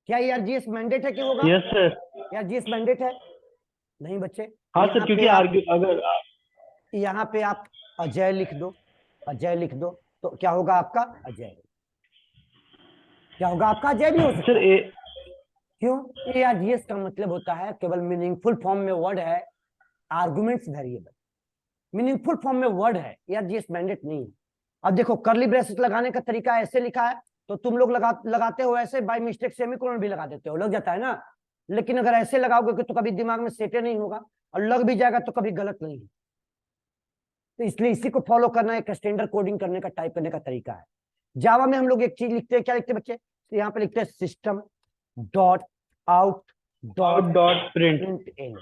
क्या ARGS मैंडेट है कि होगा? Yes sir. ARGS मैंडेट है? नहीं बच्चे। हाँ सर, क्योंकि अगर यहाँ पे आप अजय लिख दो, अजय लिख दो तो क्या होगा आपका? अजय। क्या होगा आपका? अजय भी हो सकता सर है। क्यों? ARGS का मतलब होता है केवल मीनिंगफुल फॉर्म में वर्ड है, आर्गुमेंट्स वेरिएबल। मीनिंगफुल फॉर्म में वर्ड है, ARGS मैंडेट नहीं है। अब देखो कर्ली ब्रेसेस लगाने का तरीका ऐसे लिखा है तो तुम लोग लगाते हो ऐसे, बाय मिस्टेक सेमीकोलन भी लगा देते हो, लग जाता है ना। लेकिन अगर ऐसे लगाओगे तो कभी दिमाग में सेटे नहीं होगा, और लग भी जाएगा तो कभी गलत नहीं है। तो इसलिए इसी को फॉलो करना एक स्टैंडर्ड कोडिंग करने का, टाइप करने का तरीका है। जावा में हम लोग एक चीज लिखते हैं, क्या लिखते हैं बच्चे? तो यहाँ पे लिखते हैं system dot out dot println,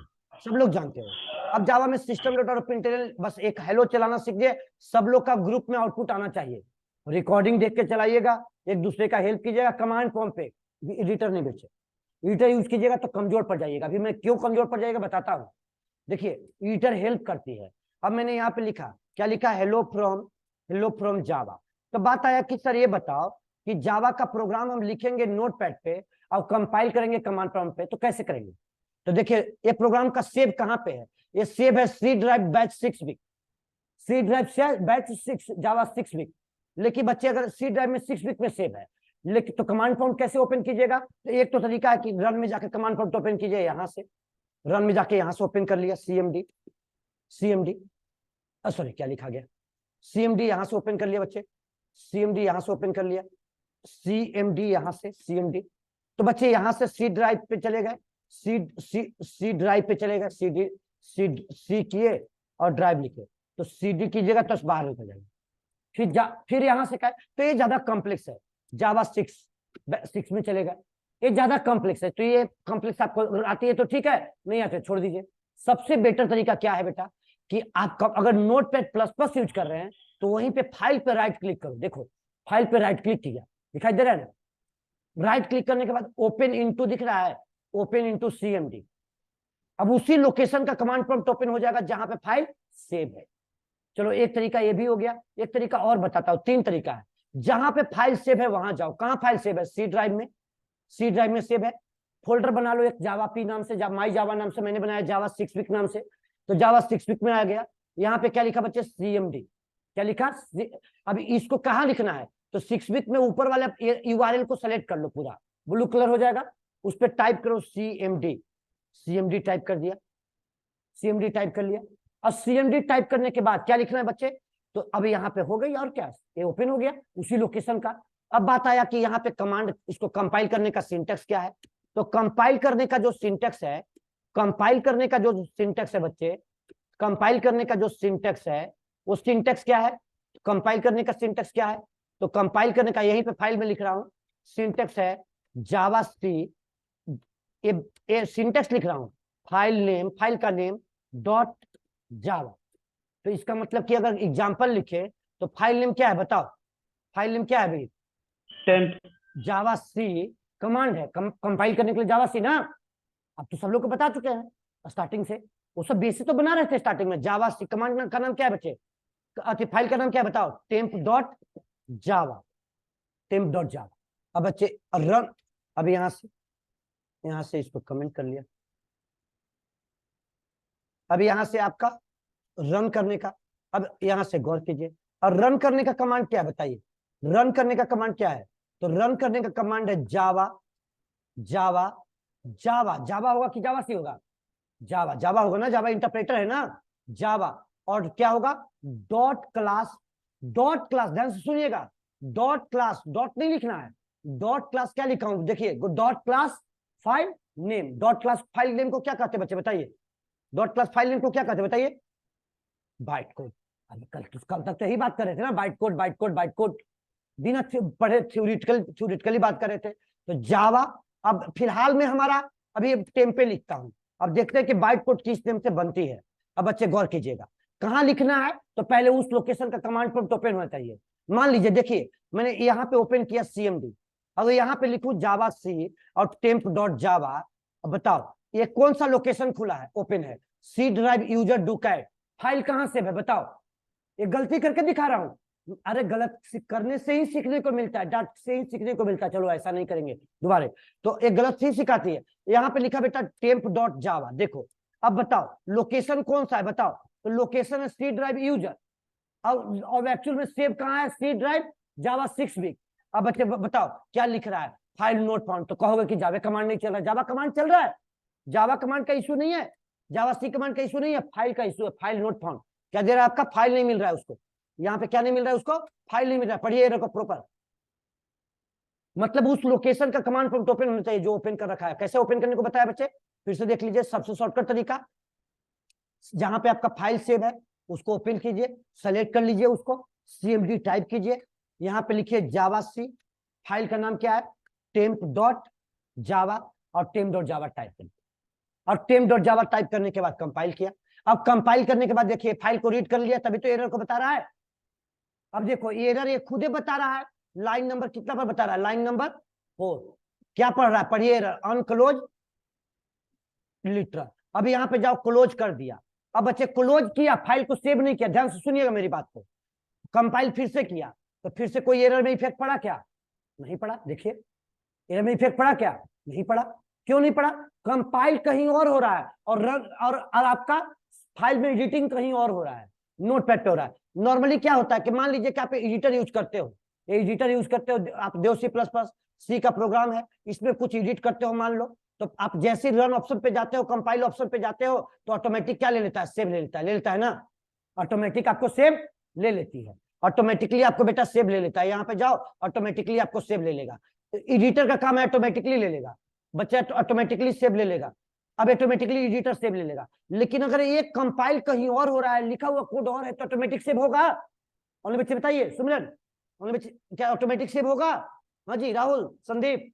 सब लोग जानते हो। अब जावा में system dot out println, बस एक हेलो चलाना सीख गए, सब लोग का ग्रुप में आउटपुट आना चाहिए। रिकॉर्डिंग देख के चलाइएगा, एक दूसरे का हेल्प कीजिएगा, कमांड प्रॉम्प्ट पे। एडिटर नहीं बेचे, एडिटर यूज कीजिएगा तो कमजोर पड़ जाइएगा। अभी मैं क्यों कमजोर पड़ जाएगा बताता हूँ। देखिए एडिटर हेल्प करती है। अब मैंने यहाँ पे लिखा, क्या लिखा? Hello from Java. तो बात आया कि सर ये बताओ कि जावा का प्रोग्राम हम लिखेंगे नोटपैड पे और कंपाइल करेंगे कमांड प्रॉम्प्ट पे, तो कैसे करेंगे? तो देखिए ये प्रोग्राम का सेव कहाँ पे है? ये सेव है C drive batch 6 week, C drive batch 6 Java 6 week. लेकिन बच्चे अगर सी ड्राइव में 6 वीक में सेव है, लेकिन तो कमांड प्रॉम्प्ट कैसे ओपन कीजिएगा? तो एक तो तरीका है कि रन में जाकर कमांड प्रॉम्प्ट ओपन कीजिए, यहाँ से रन में जाके यहाँ से ओपन कर लिया, CMD सॉरी क्या लिखा गया? CMD यहाँ से ओपन कर लिया बच्चे, CMD यहाँ से ओपन कर लिया, CMD यहाँ से CMD। तो बच्चे यहाँ से सी ड्राइव पे चले गए, सी ड्राइव पे चले गए, सी किए और ड्राइव लिखे, तो CD कीजिएगा तो बाहर निकल जाएगा। फिर यहां से क्या है, तो ये ज्यादा कॉम्प्लेक्स है, जावा 6 में चलेगा, ये ज्यादा कॉम्प्लेक्स है। तो ये कॉम्प्लेक्स आपको आती है तो ठीक है, नहीं आते छोड़ दीजिए। सबसे बेटर तरीका क्या है बेटा, कि आप अगर नोटपैड प्लस प्लस यूज कर रहे हैं तो वहीं पे फाइल पे राइट क्लिक करो। देखो फाइल पे राइट क्लिक किया, दिखाई दे रहा है ना। राइट क्लिक करने के बाद ओपन इनटू दिख रहा है, ओपन इनटू CMD। अब उसी लोकेशन का कमांड प्रॉम्प्ट ओपन हो जाएगा जहां पे फाइल सेव है। चलो एक तरीका ये भी हो गया, एक तरीका और बताता हूं। 3 तरीका है। जहां पे फाइल सेव है वहां जाओ। कहां फाइल सेव है? सी ड्राइव में। सी ड्राइव में सेव है, फोल्डर बना लो एक जावा पी नाम से, माई जावा नाम से, मैंने बनाया जावा 6 वीक नाम से, तो जावा 6 वीक में आ गया। यहाँ पे क्या लिखा बच्चे? CMD। क्या लिखा? अब इसको कहाँ लिखना है? तो 6 वीक में ऊपर वाले URL को सेलेक्ट कर लो, पूरा ब्लू कलर हो जाएगा, उस पर टाइप करो CMD। CMD टाइप कर दिया, CMD टाइप कर लिया। और CMD टाइप करने के बाद क्या लिखना है बच्चे? तो अब यहाँ पे हो गई, और क्या, ये ओपन हो गया उसी लोकेशन का। अब बात आया कि यहाँ पे कमांड, इसको कंपाइल करने का सिंटेक्स क्या है। तो कंपाइल करने का जो सिंटेक्स है, कंपाइल करने का जो सिंटेक्स है बच्चे, कंपाइल करने का जो सिंटेक्स है वो सिंटेक्स क्या है? कंपाइल करने का सिंटेक्स क्या है? तो कंपाइल करने का, यहीं पे फाइल में लिख रहा हूं, सिंटेक्स है जावा सी, ये सिंटेक्स लिख रहा हूं, फाइल नेम, फाइल का नेम डॉट जावा। तो इसका मतलब कि अगर एग्जाम्पल लिखे तो फाइल नेम क्या है बताओ? फाइल नेम क्या है भाई? टेम्प। जावा सी कमांड है, कंपाइल करने के लिए जावा सी ना। अब तो सब लोग को बता चुके हैं स्टार्टिंग से, वो सब बेसिक तो बना रहे थे स्टार्टिंग में। जावा सी कमांड का नाम क्या है बच्चे? अच्छा फाइल का नाम क्या है बताओ? टेम्प डॉट जावा, टेम्प डॉट जावा। अब बच्चे रन, अब यहां से इसको कमेंट कर लिया। अब यहां से आपका रन करने का, अब यहां से गौर कीजिए। और रन करने का कमांड क्या है बताइए? रन करने का कमांड क्या है? तो रन करने का कमांड है जावा, जावा, जावा। जावा होगा कि जावा सी होगा? जावा, जावा होगा ना, जावा इंटरप्रेटर है ना, जावा। और क्या होगा? डॉट क्लास, डॉट क्लास, ध्यान से सुनिएगा, डॉट क्लास, डॉट नहीं लिखना है, डॉट क्लास क्या लिखा हूं देखिए, dot class file name. Dot class file name को क्या कहते हैं बच्चे बताइए? डॉट क्लास फाइल नेम को क्या कहते हैं बताइए? Byte code. अभी कल तक तो यही बात कर रहे थे ना, byte code, byte code, byte code, बिना पढ़े थ्योरेटिकली बात कर रहे थे। तो जावा, अब फिलहाल में हमारा अभी टेम्पे लिखता हूं, अब देखते हैं कि बाइट कोड किस नेम से बनती है। अब बच्चे गौर कीजिएगा, कहां लिखना है? तो पहले उस लोकेशन का कमांड प्रॉम्प्ट ओपन होना चाहिए। मान लीजिए देखिए मैंने यहाँ पे ओपन किया CMD, अगर यहाँ पे लिखूं जावा सी और टेम्प डॉट जावा, अब बताओ ये कौन सा लोकेशन खुला है, ओपन है? C drive user Ducat. File कहां से है बताओ? ये गलती करके दिखा रहा हूं, अरे गलत करने से ही सीखने को मिलता है, डांट से ही सीखने को मिलता है। चलो ऐसा नहीं करेंगे दोबारा, तो एक गलत ही सिखाती है। यहाँ पे लिखा बेटा टेम्प डॉट जावा, देखो अब बताओ लोकेशन कौन सा है बताओ? तो लोकेशन है सी ड्राइव यूजर, और एक्चुअल में सेव कहाँ है? सी ड्राइव जावा 6 वीक। अब बच्चे बताओ क्या लिख रहा है? File not found. तो कहोगे कि जावा कमांड नहीं चल रहा है, जावा कमांड चल रहा है, जावा कमांड का इशू नहीं है, जावा सी कमांड का इशू नहीं है, फाइल का इशू है, फाइल नोट फाउंड। क्या दे रहा है आपका? फाइल नहीं मिल रहा है उसको, यहाँ पे क्या नहीं मिल रहा है उसको? फाइल नहीं मिल रहा है। पढ़िए एरर को प्रॉपर, मतलब उस लोकेशन का कमांड प्रॉम्प्ट ओपन होना चाहिए जो ओपन कर रखा है। कैसे ओपन करने को बताया बच्चे? फिर से देख लीजिए, सबसे शॉर्टकट तरीका, जहां पे आपका फाइल सेव है उसको ओपन कीजिए, सेलेक्ट कर लीजिए उसको, CMD टाइप कीजिए, यहाँ पे लिखिए जावा सी, फाइल का नाम क्या है? टेम्प डॉट जावा, और टेम्प डॉट जावा टाइप करिए। और टेम्प डॉट जावा टाइप करने के बाद कंपाइल किया। अब कंपाइल करने के बाद देखिए फाइल को रीड कर लिया, तभी तो एरर को बता रहा है। अब देखो एरर ये खुदे बता रहा है, लाइन नंबर कितना पर बता रहा है? Line number 4। क्या पढ़ रहा है? पढ़िए एरर, अनक्लोज लिटरल। अब यहाँ पे जाओ, क्लोज कर दिया। अब बच्चे क्लोज किया, फाइल को सेव नहीं किया, ध्यान से सुनिएगा मेरी बात को। कंपाइल फिर से किया, तो फिर से कोई एरर में इफेक्ट पड़ा क्या? नहीं पड़ा। देखिए एरर में इफेक्ट पड़ा क्या? नहीं पड़ा। क्यों नहीं पड़ा? कंपाइल कहीं और हो रहा है, और आपका फाइल में एडिटिंग कहीं और हो रहा है, नोटपैड पे हो रहा है। नॉर्मली क्या होता है कि मान लीजिए कि आप एडिटर यूज करते हो, एडिटर यूज करते हो आप, देव C++, का प्रोग्राम है, इसमें कुछ एडिट करते हो मान लो, तो आप जैसे रन ऑप्शन पे जाते हो, कंपाइल ऑप्शन पे जाते हो, तो ऑटोमेटिक क्या ले लेता है? सेव ले लेता है ना, ऑटोमेटिक आपको सेव ले लेती है, ऑटोमेटिकली आपको बेटा सेव ले लेता है। यहाँ पे जाओ, ऑटोमेटिकली आपको सेव ले लेगा। एडिटर का काम है ऑटोमेटिकली ले लेगा, बच्चा ऑटोमेटिकली सेव ले लेगा, अब ऑटोमेटिकली एडिटर सेव ले लेगा। लेकिन अगर ये कंपाइल कहीं और हो रहा है, लिखा हुआ कोड और है, तो ऑटोमेटिक सेव होगा? ऑनली बच्चे बताइए, सिमरन ऑनली बच्चे, क्या ऑटोमेटिक सेव होगा? हाँ जी Rahul, Sandeep,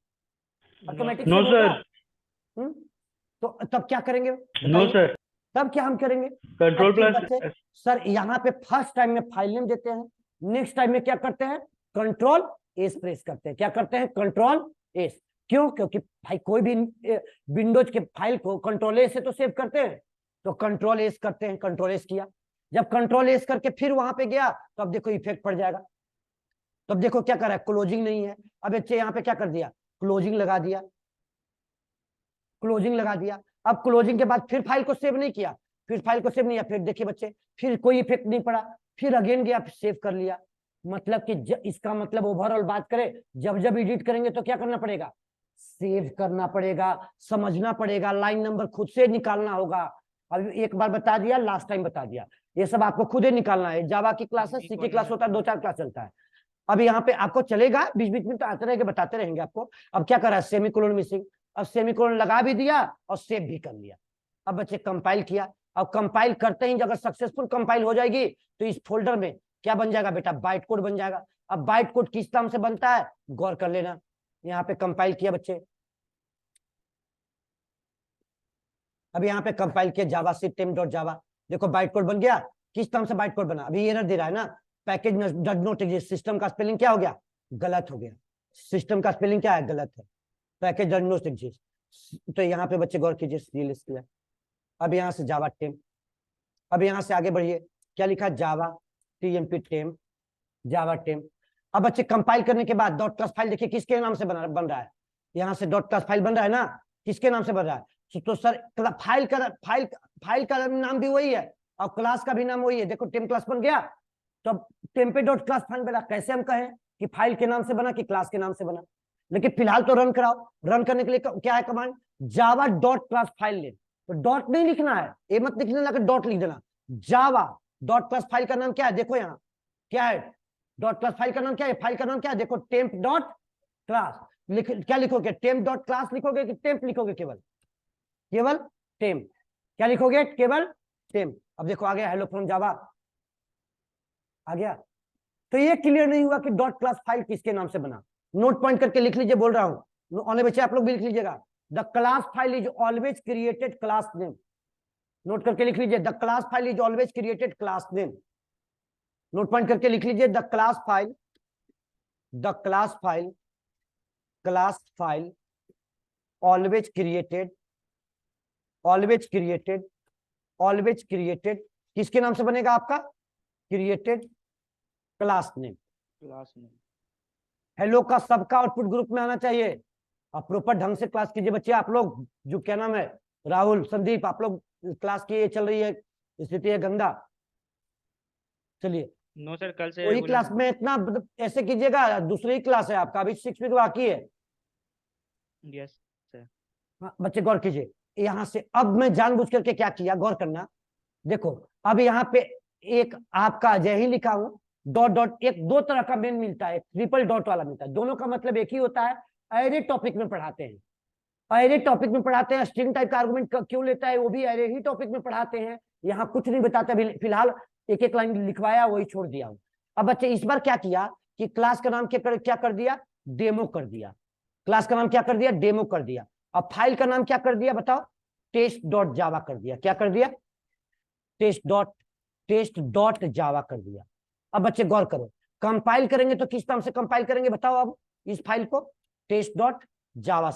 automatic no save होगा? सर, तो तब क्या करेंगे नो बताइए? सर, तब क्या हम करेंगे? कंट्रोल अब ठीक प्लस बच्चे, सर यहाँ पे फर्स्ट टाइम में फाइल नेम देते हैं, नेक्स्ट टाइम में क्या करते हैं? कंट्रोल एस प्रेस करते हैं। क्या करते हैं? Control S. क्यों? क्योंकि भाई कोई भी विंडोज के फाइल को कंट्रोल एस से तो सेव करते हैं, तो कंट्रोल एस करते हैं। कंट्रोल एस किया, जब कंट्रोल एस करके फिर वहां पे गया तो अब देखो इफेक्ट पड़ जाएगा। तब देखो क्या कर रहा है, क्लोजिंग नहीं है। अब बच्चे यहाँ पे क्या कर दिया? क्लोजिंग लगा दिया, क्लोजिंग लगा दिया। अब क्लोजिंग के बाद फिर फाइल को सेव नहीं किया, फिर फाइल को सेव नहीं किया, फिर देखिए बच्चे फिर कोई इफेक्ट नहीं पड़ा, फिर अगेन गया सेव कर लिया। मतलब कि इसका मतलब ओवरऑल बात करें, जब जब एडिट करेंगे तो क्या करना पड़ेगा? सेव करना पड़ेगा, समझना पड़ेगा, लाइन नंबर खुद से निकालना होगा। अब एक बार बता दिया, लास्ट टाइम बता दिया, ये सब आपको खुद ही निकालना है। जावा की क्लासेस, सी की क्लास होता है, 2-4 क्लास चलता है। अब यहाँ पे आपको चलेगा, बीच बीच में तो आते रहेंगे, बताते रहेंगे आपको। अब क्या करा है? Semicolon missing. अब सेमीकोलन लगा भी दिया और सेव भी कर लिया। अब बच्चे कंपाइल किया, अब कंपाइल करते ही अगर सक्सेसफुल कंपाइल हो जाएगी तो इस फोल्डर में क्या बन जाएगा बेटा? बाइट कोड बन जाएगा। अब बाइट कोड किस नाम से बनता है गौर कर लेना। यहाँ पे कंपाइल किया बच्चे, अब यहाँ पे कंपाइल किया जावा सिस्टम डॉट जावा, देखो बाइट कोड बन गया। किस नाम से बाइट कोड बना? अभी एरर दे रहा है ना, package does not exist. System का स्पेलिंग क्या हो गया? गलत हो गया। सिस्टम का स्पेलिंग क्या है? गलत है। Package does not exist. तो यहाँ पे बच्चे गौर कीजिए, रिलीज किया। अब यहाँ से जावा टेम, अब यहाँ से आगे बढ़िए, क्या लिखा? जावा टीएमपी टेम, जावा टेम। अब बच्चे कंपाइल करने के बाद डॉट क्लास फाइल देखिए किसके नाम से बन रहा है? यहाँ से डॉट क्लास फाइल बन रहा है ना, किसके नाम से बन रहा है? तो सर फाइल का नाम भी वही है और क्लास का भी नाम वही है। देखो टेम क्लास बन गया, तो टेम्पे डॉट क्लास फाइल बना। कैसे हम कहें कि फाइल के नाम से बना कि क्लास के नाम से बना? लेकिन फिलहाल तो रन कराओ। रन करने के लिए क्या है command? Java dot class file name. तो डॉट नहीं लिखना है, ये मत लिख लेना कि डॉट लिख देना। जावा डॉट क्लास फाइल का नाम क्या है? देखो यहाँ क्या है, डॉट क्लास फाइल का नाम क्या है? फाइल का नाम क्या है? देखो टेम्प डॉट क्लास। क्या लिखोगे? टेम्प डॉट क्लास लिखोगे कि टेम्प लिखोगे? केवल केवल टेम्प। क्या लिखोगे? केवल टेम्प। अब देखो आ गया हेलो फ्रॉम जावा, आ गया। तो ये क्लियर नहीं हुआ कि डॉट क्लास फाइल किसके नाम से बना। नोट पॉइंट करके लिख लीजिए, बोल रहा हूं ऑनली बच्चे आप लोग भी लिख लीजिएगा। The class file is always created class name. Note करके लिख लीजिए, the class file is always created class name. Note point करके लिख लीजिए, the class file always created किसके नाम से बनेगा आपका? Created class name. क्लास में हेलो का सबका आउटपुट ग्रुप में आना चाहिए। आप प्रॉपर ढंग से क्लास कीजिए बच्चे। आप लोग जो क्या नाम है, राहुल, संदीप, आप लोग क्लास की ये चल रही है स्थिति है गंदा। चलिए नो सर, कल से वही रेगुलर क्लास में इतना ऐसे कीजिएगा। दूसरी क्लास है आपका, अभी 6 वीक बाकी है। Yes sir. हाँ, बच्चे गौर कीजिए यहाँ से। अब मैं जानबूझ करके क्या किया, गौर करना। देखो अब यहाँ पे एक आपका जय ही लिखा हूं, डॉट डॉट। एक दो तरह का मेन मिलता है, ट्रिपल डॉट वाला मिलता है। दोनों का मतलब एक ही होता है। एरे टॉपिक में पढ़ाते हैं, एरे टॉपिक में पढ़ाते हैं। स्ट्रिंग टाइप का आर्गुमेंट क्यों लेता है, वो भी एरे ही टॉपिक में पढ़ाते हैं। यहाँ कुछ नहीं बताता, फिलहाल एक एक लाइन लिखवाया, वही छोड़ दिया हूं। अब बच्चे इस बार क्या किया कि क्लास का नाम क्या कर दिया? डेमो कर दिया। क्लास का नाम क्या कर दिया? डेमो कर दिया। अब फाइल का नाम क्या कर दिया बताओ? टेस्ट डॉट जावा कर दिया। क्या कर दिया? टेस्ट डॉट जावा कर दिया। अब बच्चे गौर करो, कंपाइल करेंगे तो किस नाम से कंपाइल करेंगे बताओ? अब इस फाइल को टेस्ट डॉट जावा।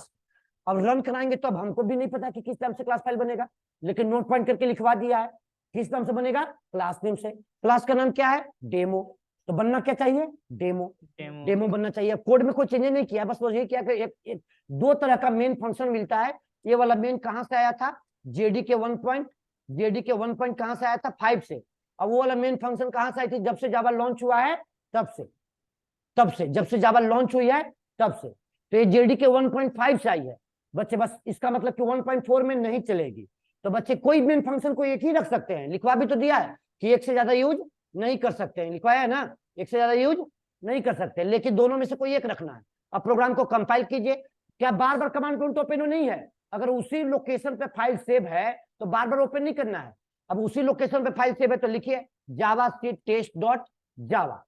अब रन कराएंगे तो अब हमको भी नहीं पता कि किस नाम से क्लास फाइल बनेगा, लेकिन नोट पॉइंट करके लिखवा दिया है। किस नाम से बनेगा? क्लास नेम से। क्लास का नाम क्या है? डेमो। तो बनना क्या चाहिए? डेमो बनना चाहिए। कोड में कोई चेंज नहीं किया, बस वो ये किया कि एक दो तरह का मेन फंक्शन मिलता है। ये वाला मेन कहां से आया था? जेडी के 1 पॉइंट कहां से आया था? 5 से। अब वो वाला मेन फंक्शन कहां से आई थी? जब से जावा लॉन्च हुआ है तब से जब से जावा लॉन्च हुई है तब से। तो ये जेडी के 1.5 से आई है बच्चे। बस इसका मतलब कि 1.4 में नहीं चलेगी। तो बच्चे कोई मेन फंक्शन को एक ही रख सकते हैं। लिखवा भी तो दिया है कि एक से ज्यादा यूज नहीं कर सकते हैं, लिखवाया है ना, एक से ज्यादा यूज नहीं कर सकते, लेकिन दोनों में से कोई एक रखना है। अब प्रोग्राम को कंपाइल कीजिए। क्या बार बार कमांड प्रोम्प्ट ओपन नहीं है? अगर उसी लोकेशन पे फाइल सेव है तो बार बार ओपन नहीं करना है। अब उसी लोकेशन पे फाइल सेव है तो लिखिए जावा टेस्ट डॉट जावा।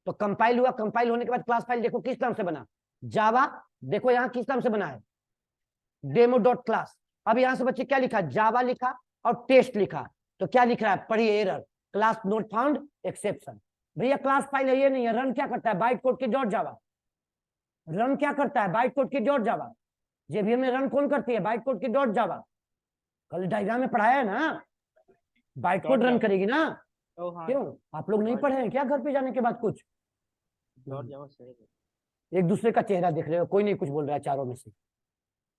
तो कंपाइल हुआ, कंपाइल होने के बाद क्लास फाइल देखो किस नाम से बना, जावा। देखो यहाँ किस नाम से बना है, डेमो डॉट क्लास। अब यहाँ से बच्चे क्या लिखा, जावा लिखा और टेस्ट लिखा, तो क्या लिख रहा है, पढ़िए, error, class not found exception. भैया क्लास फाइल है, ये नहीं है। रन क्या करता है, बाइट कोड की डॉट जावा। रन क्या करता है, बाइट कोड की डॉट जावा। जेवीएम में रन कौन करती है, बाइट कोड की डॉट जावा। कल डायग्राम में पढ़ाया है ना, बाइट कोड रन करेगी ना। ओ हाँ क्यों, आप लोग नहीं पढ़े हैं क्या घर पे जाने के बाद कुछ? डॉट जावा सही है। एक दूसरे का चेहरा देख रहे हो, कोई नहीं कुछ बोल रहा है चारों में से।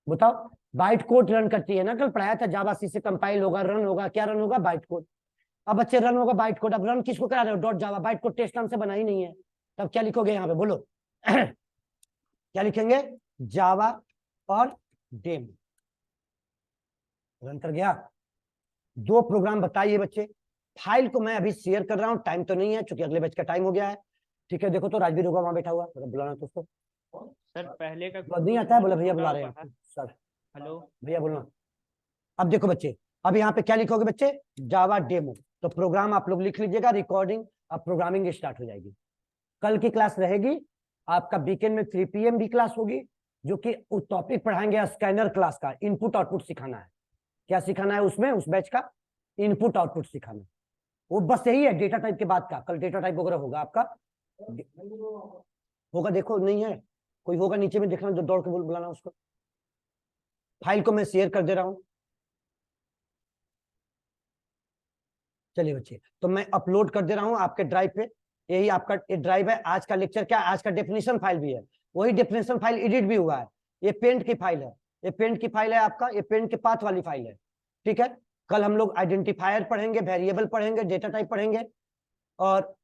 बताओ, बाइट कोड रन करती है ना, कल पढ़ाया था, जावा सी से कंपाइल होगा, रन होगा, क्या रन होगा, बाइट कोड। अब बच्चे रन होगा बाइट कोड, अब रन किसको करा रहे हो, dot Java. Byte code test नाम से बना ही नहीं है, तब क्या लिखोगे यहाँ पे, बोलो क्या लिखेंगे, जावा और डेमो। रन कर गया। दो प्रोग्राम बताइए बच्चे। फाइल को मैं अभी शेयर कर रहा हूँ, टाइम तो नहीं है क्योंकि अगले बैच का टाइम हो गया है। ठीक है, देखो तो राजवीर होगा वहां बैठा हुआ, बुलाना तो उसको। सर पहले का नहीं आता है, बोला भैया बुला रहे हैं सर। हेलो भैया बोलना। अब देखो बच्चे, अब यहाँ पे क्या लिखोगे बच्चे, जावा डेमो। तो प्रोग्राम आप लोग लिख लीजिएगा, रिकॉर्डिंग, अब प्रोग्रामिंग स्टार्ट हो जाएगी। कल की क्लास रहेगी आपका वीकेंड में 3 PM भी क्लास होगी, जो कि टॉपिक पढ़ाएंगे स्कैनर क्लास का, इनपुट आउटपुट सिखाना है। क्या सिखाना है उसमें, उस बैच का इनपुट आउटपुट सिखाना है। वो बस यही है, डेटा टाइप के बाद का। कल डेटा टाइप वगैरह होगा आपका, होगा, देखो नहीं है कोई, होगा नीचे में देखना, जो दौड़ के बुलाना उसको। फाइल को मैं शेयर कर दे रहा हूं। चलिए बच्चे, तो मैं अपलोड कर दे रहा हूं आपके ड्राइव पे। यही आपका ड्राइव है। आज का लेक्चर क्या, आज का डेफिनेशन फाइल भी है, वही डेफिनेशन फाइल एडिट भी हुआ है। ये पेंट की फाइल है, ये पेंट की फाइल है आपका, ये पेंट के पाथ वाली फाइल है। ठीक है, कल हम लोग आइडेंटिफायर पढ़ेंगे, वेरिएबल पढ़ेंगे, डेटा टाइप पढ़ेंगे और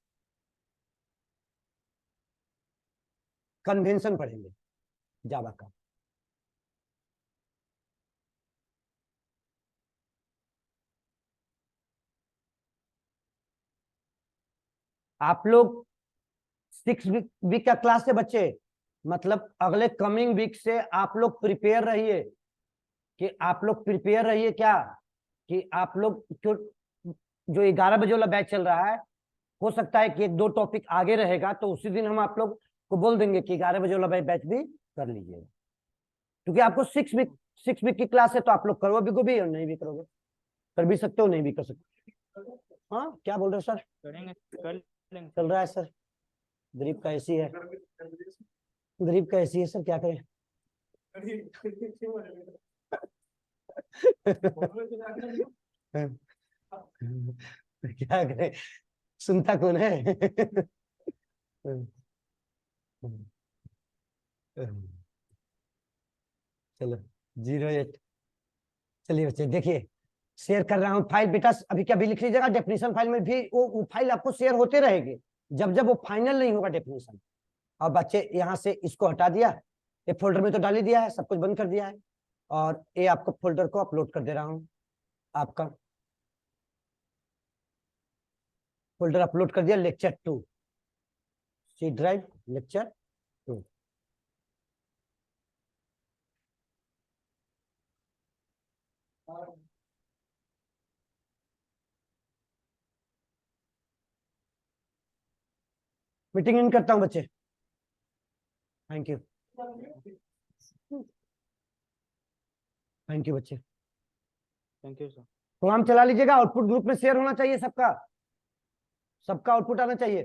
कन्वेंशन पढ़ेंगे जावा का। आप लोग 6 वीक का क्लास है बच्चे, मतलब अगले कमिंग वीक से आप लोग प्रिपेयर रहिए, कि आप लोग प्रिपेयर रहिए क्या, कि आप लोग जो 11 बजे वाला बैच चल रहा है, हो सकता है कि 1-2 टॉपिक आगे रहेगा, तो उसी दिन हम आप लोग को बोल देंगे कि 11 बजे वाला बैच भी कर लीजिएगा। क्योंकि आपको 6 वीक की क्लास है, तो आप लोग करोगे भी और नहीं भी करोगे, कर भी सकते हो, नहीं भी कर सकते। हाँ क्या बोल रहे हो सर, करेंगे कर लेंगे। चल रहा है सर, गरीब का ऐसी है, गरीब का ऐसी है सर, क्या करें। क्या करें, सुनता कौन है। चलो 08। चलिए बच्चे देखिए, शेयर कर रहा हूँ फाइल बेटा, अभी क्या भी लिख लीजिएगा, डेफिनेशन फाइल में भी वो फाइल आपको शेयर होते रहेगी, जब जब वो फाइनल नहीं होगा डेफिनेशन। और बच्चे यहाँ से इसको हटा दिया, ये फोल्डर में तो डाल ही दिया है, सब कुछ बंद कर दिया है, और ये आपको फोल्डर को अपलोड कर दे रहा हूँ। आपका फोल्डर अपलोड कर दिया, lecture 2, C drive lecture 2। Meeting in करता हूँ बच्चे, थैंक यू, थैंक यू बच्चे। Thank you sir. प्रोग्राम चला लीजिएगा, आउटपुट ग्रुप में शेयर होना चाहिए सबका, सबका आउटपुट आना चाहिए।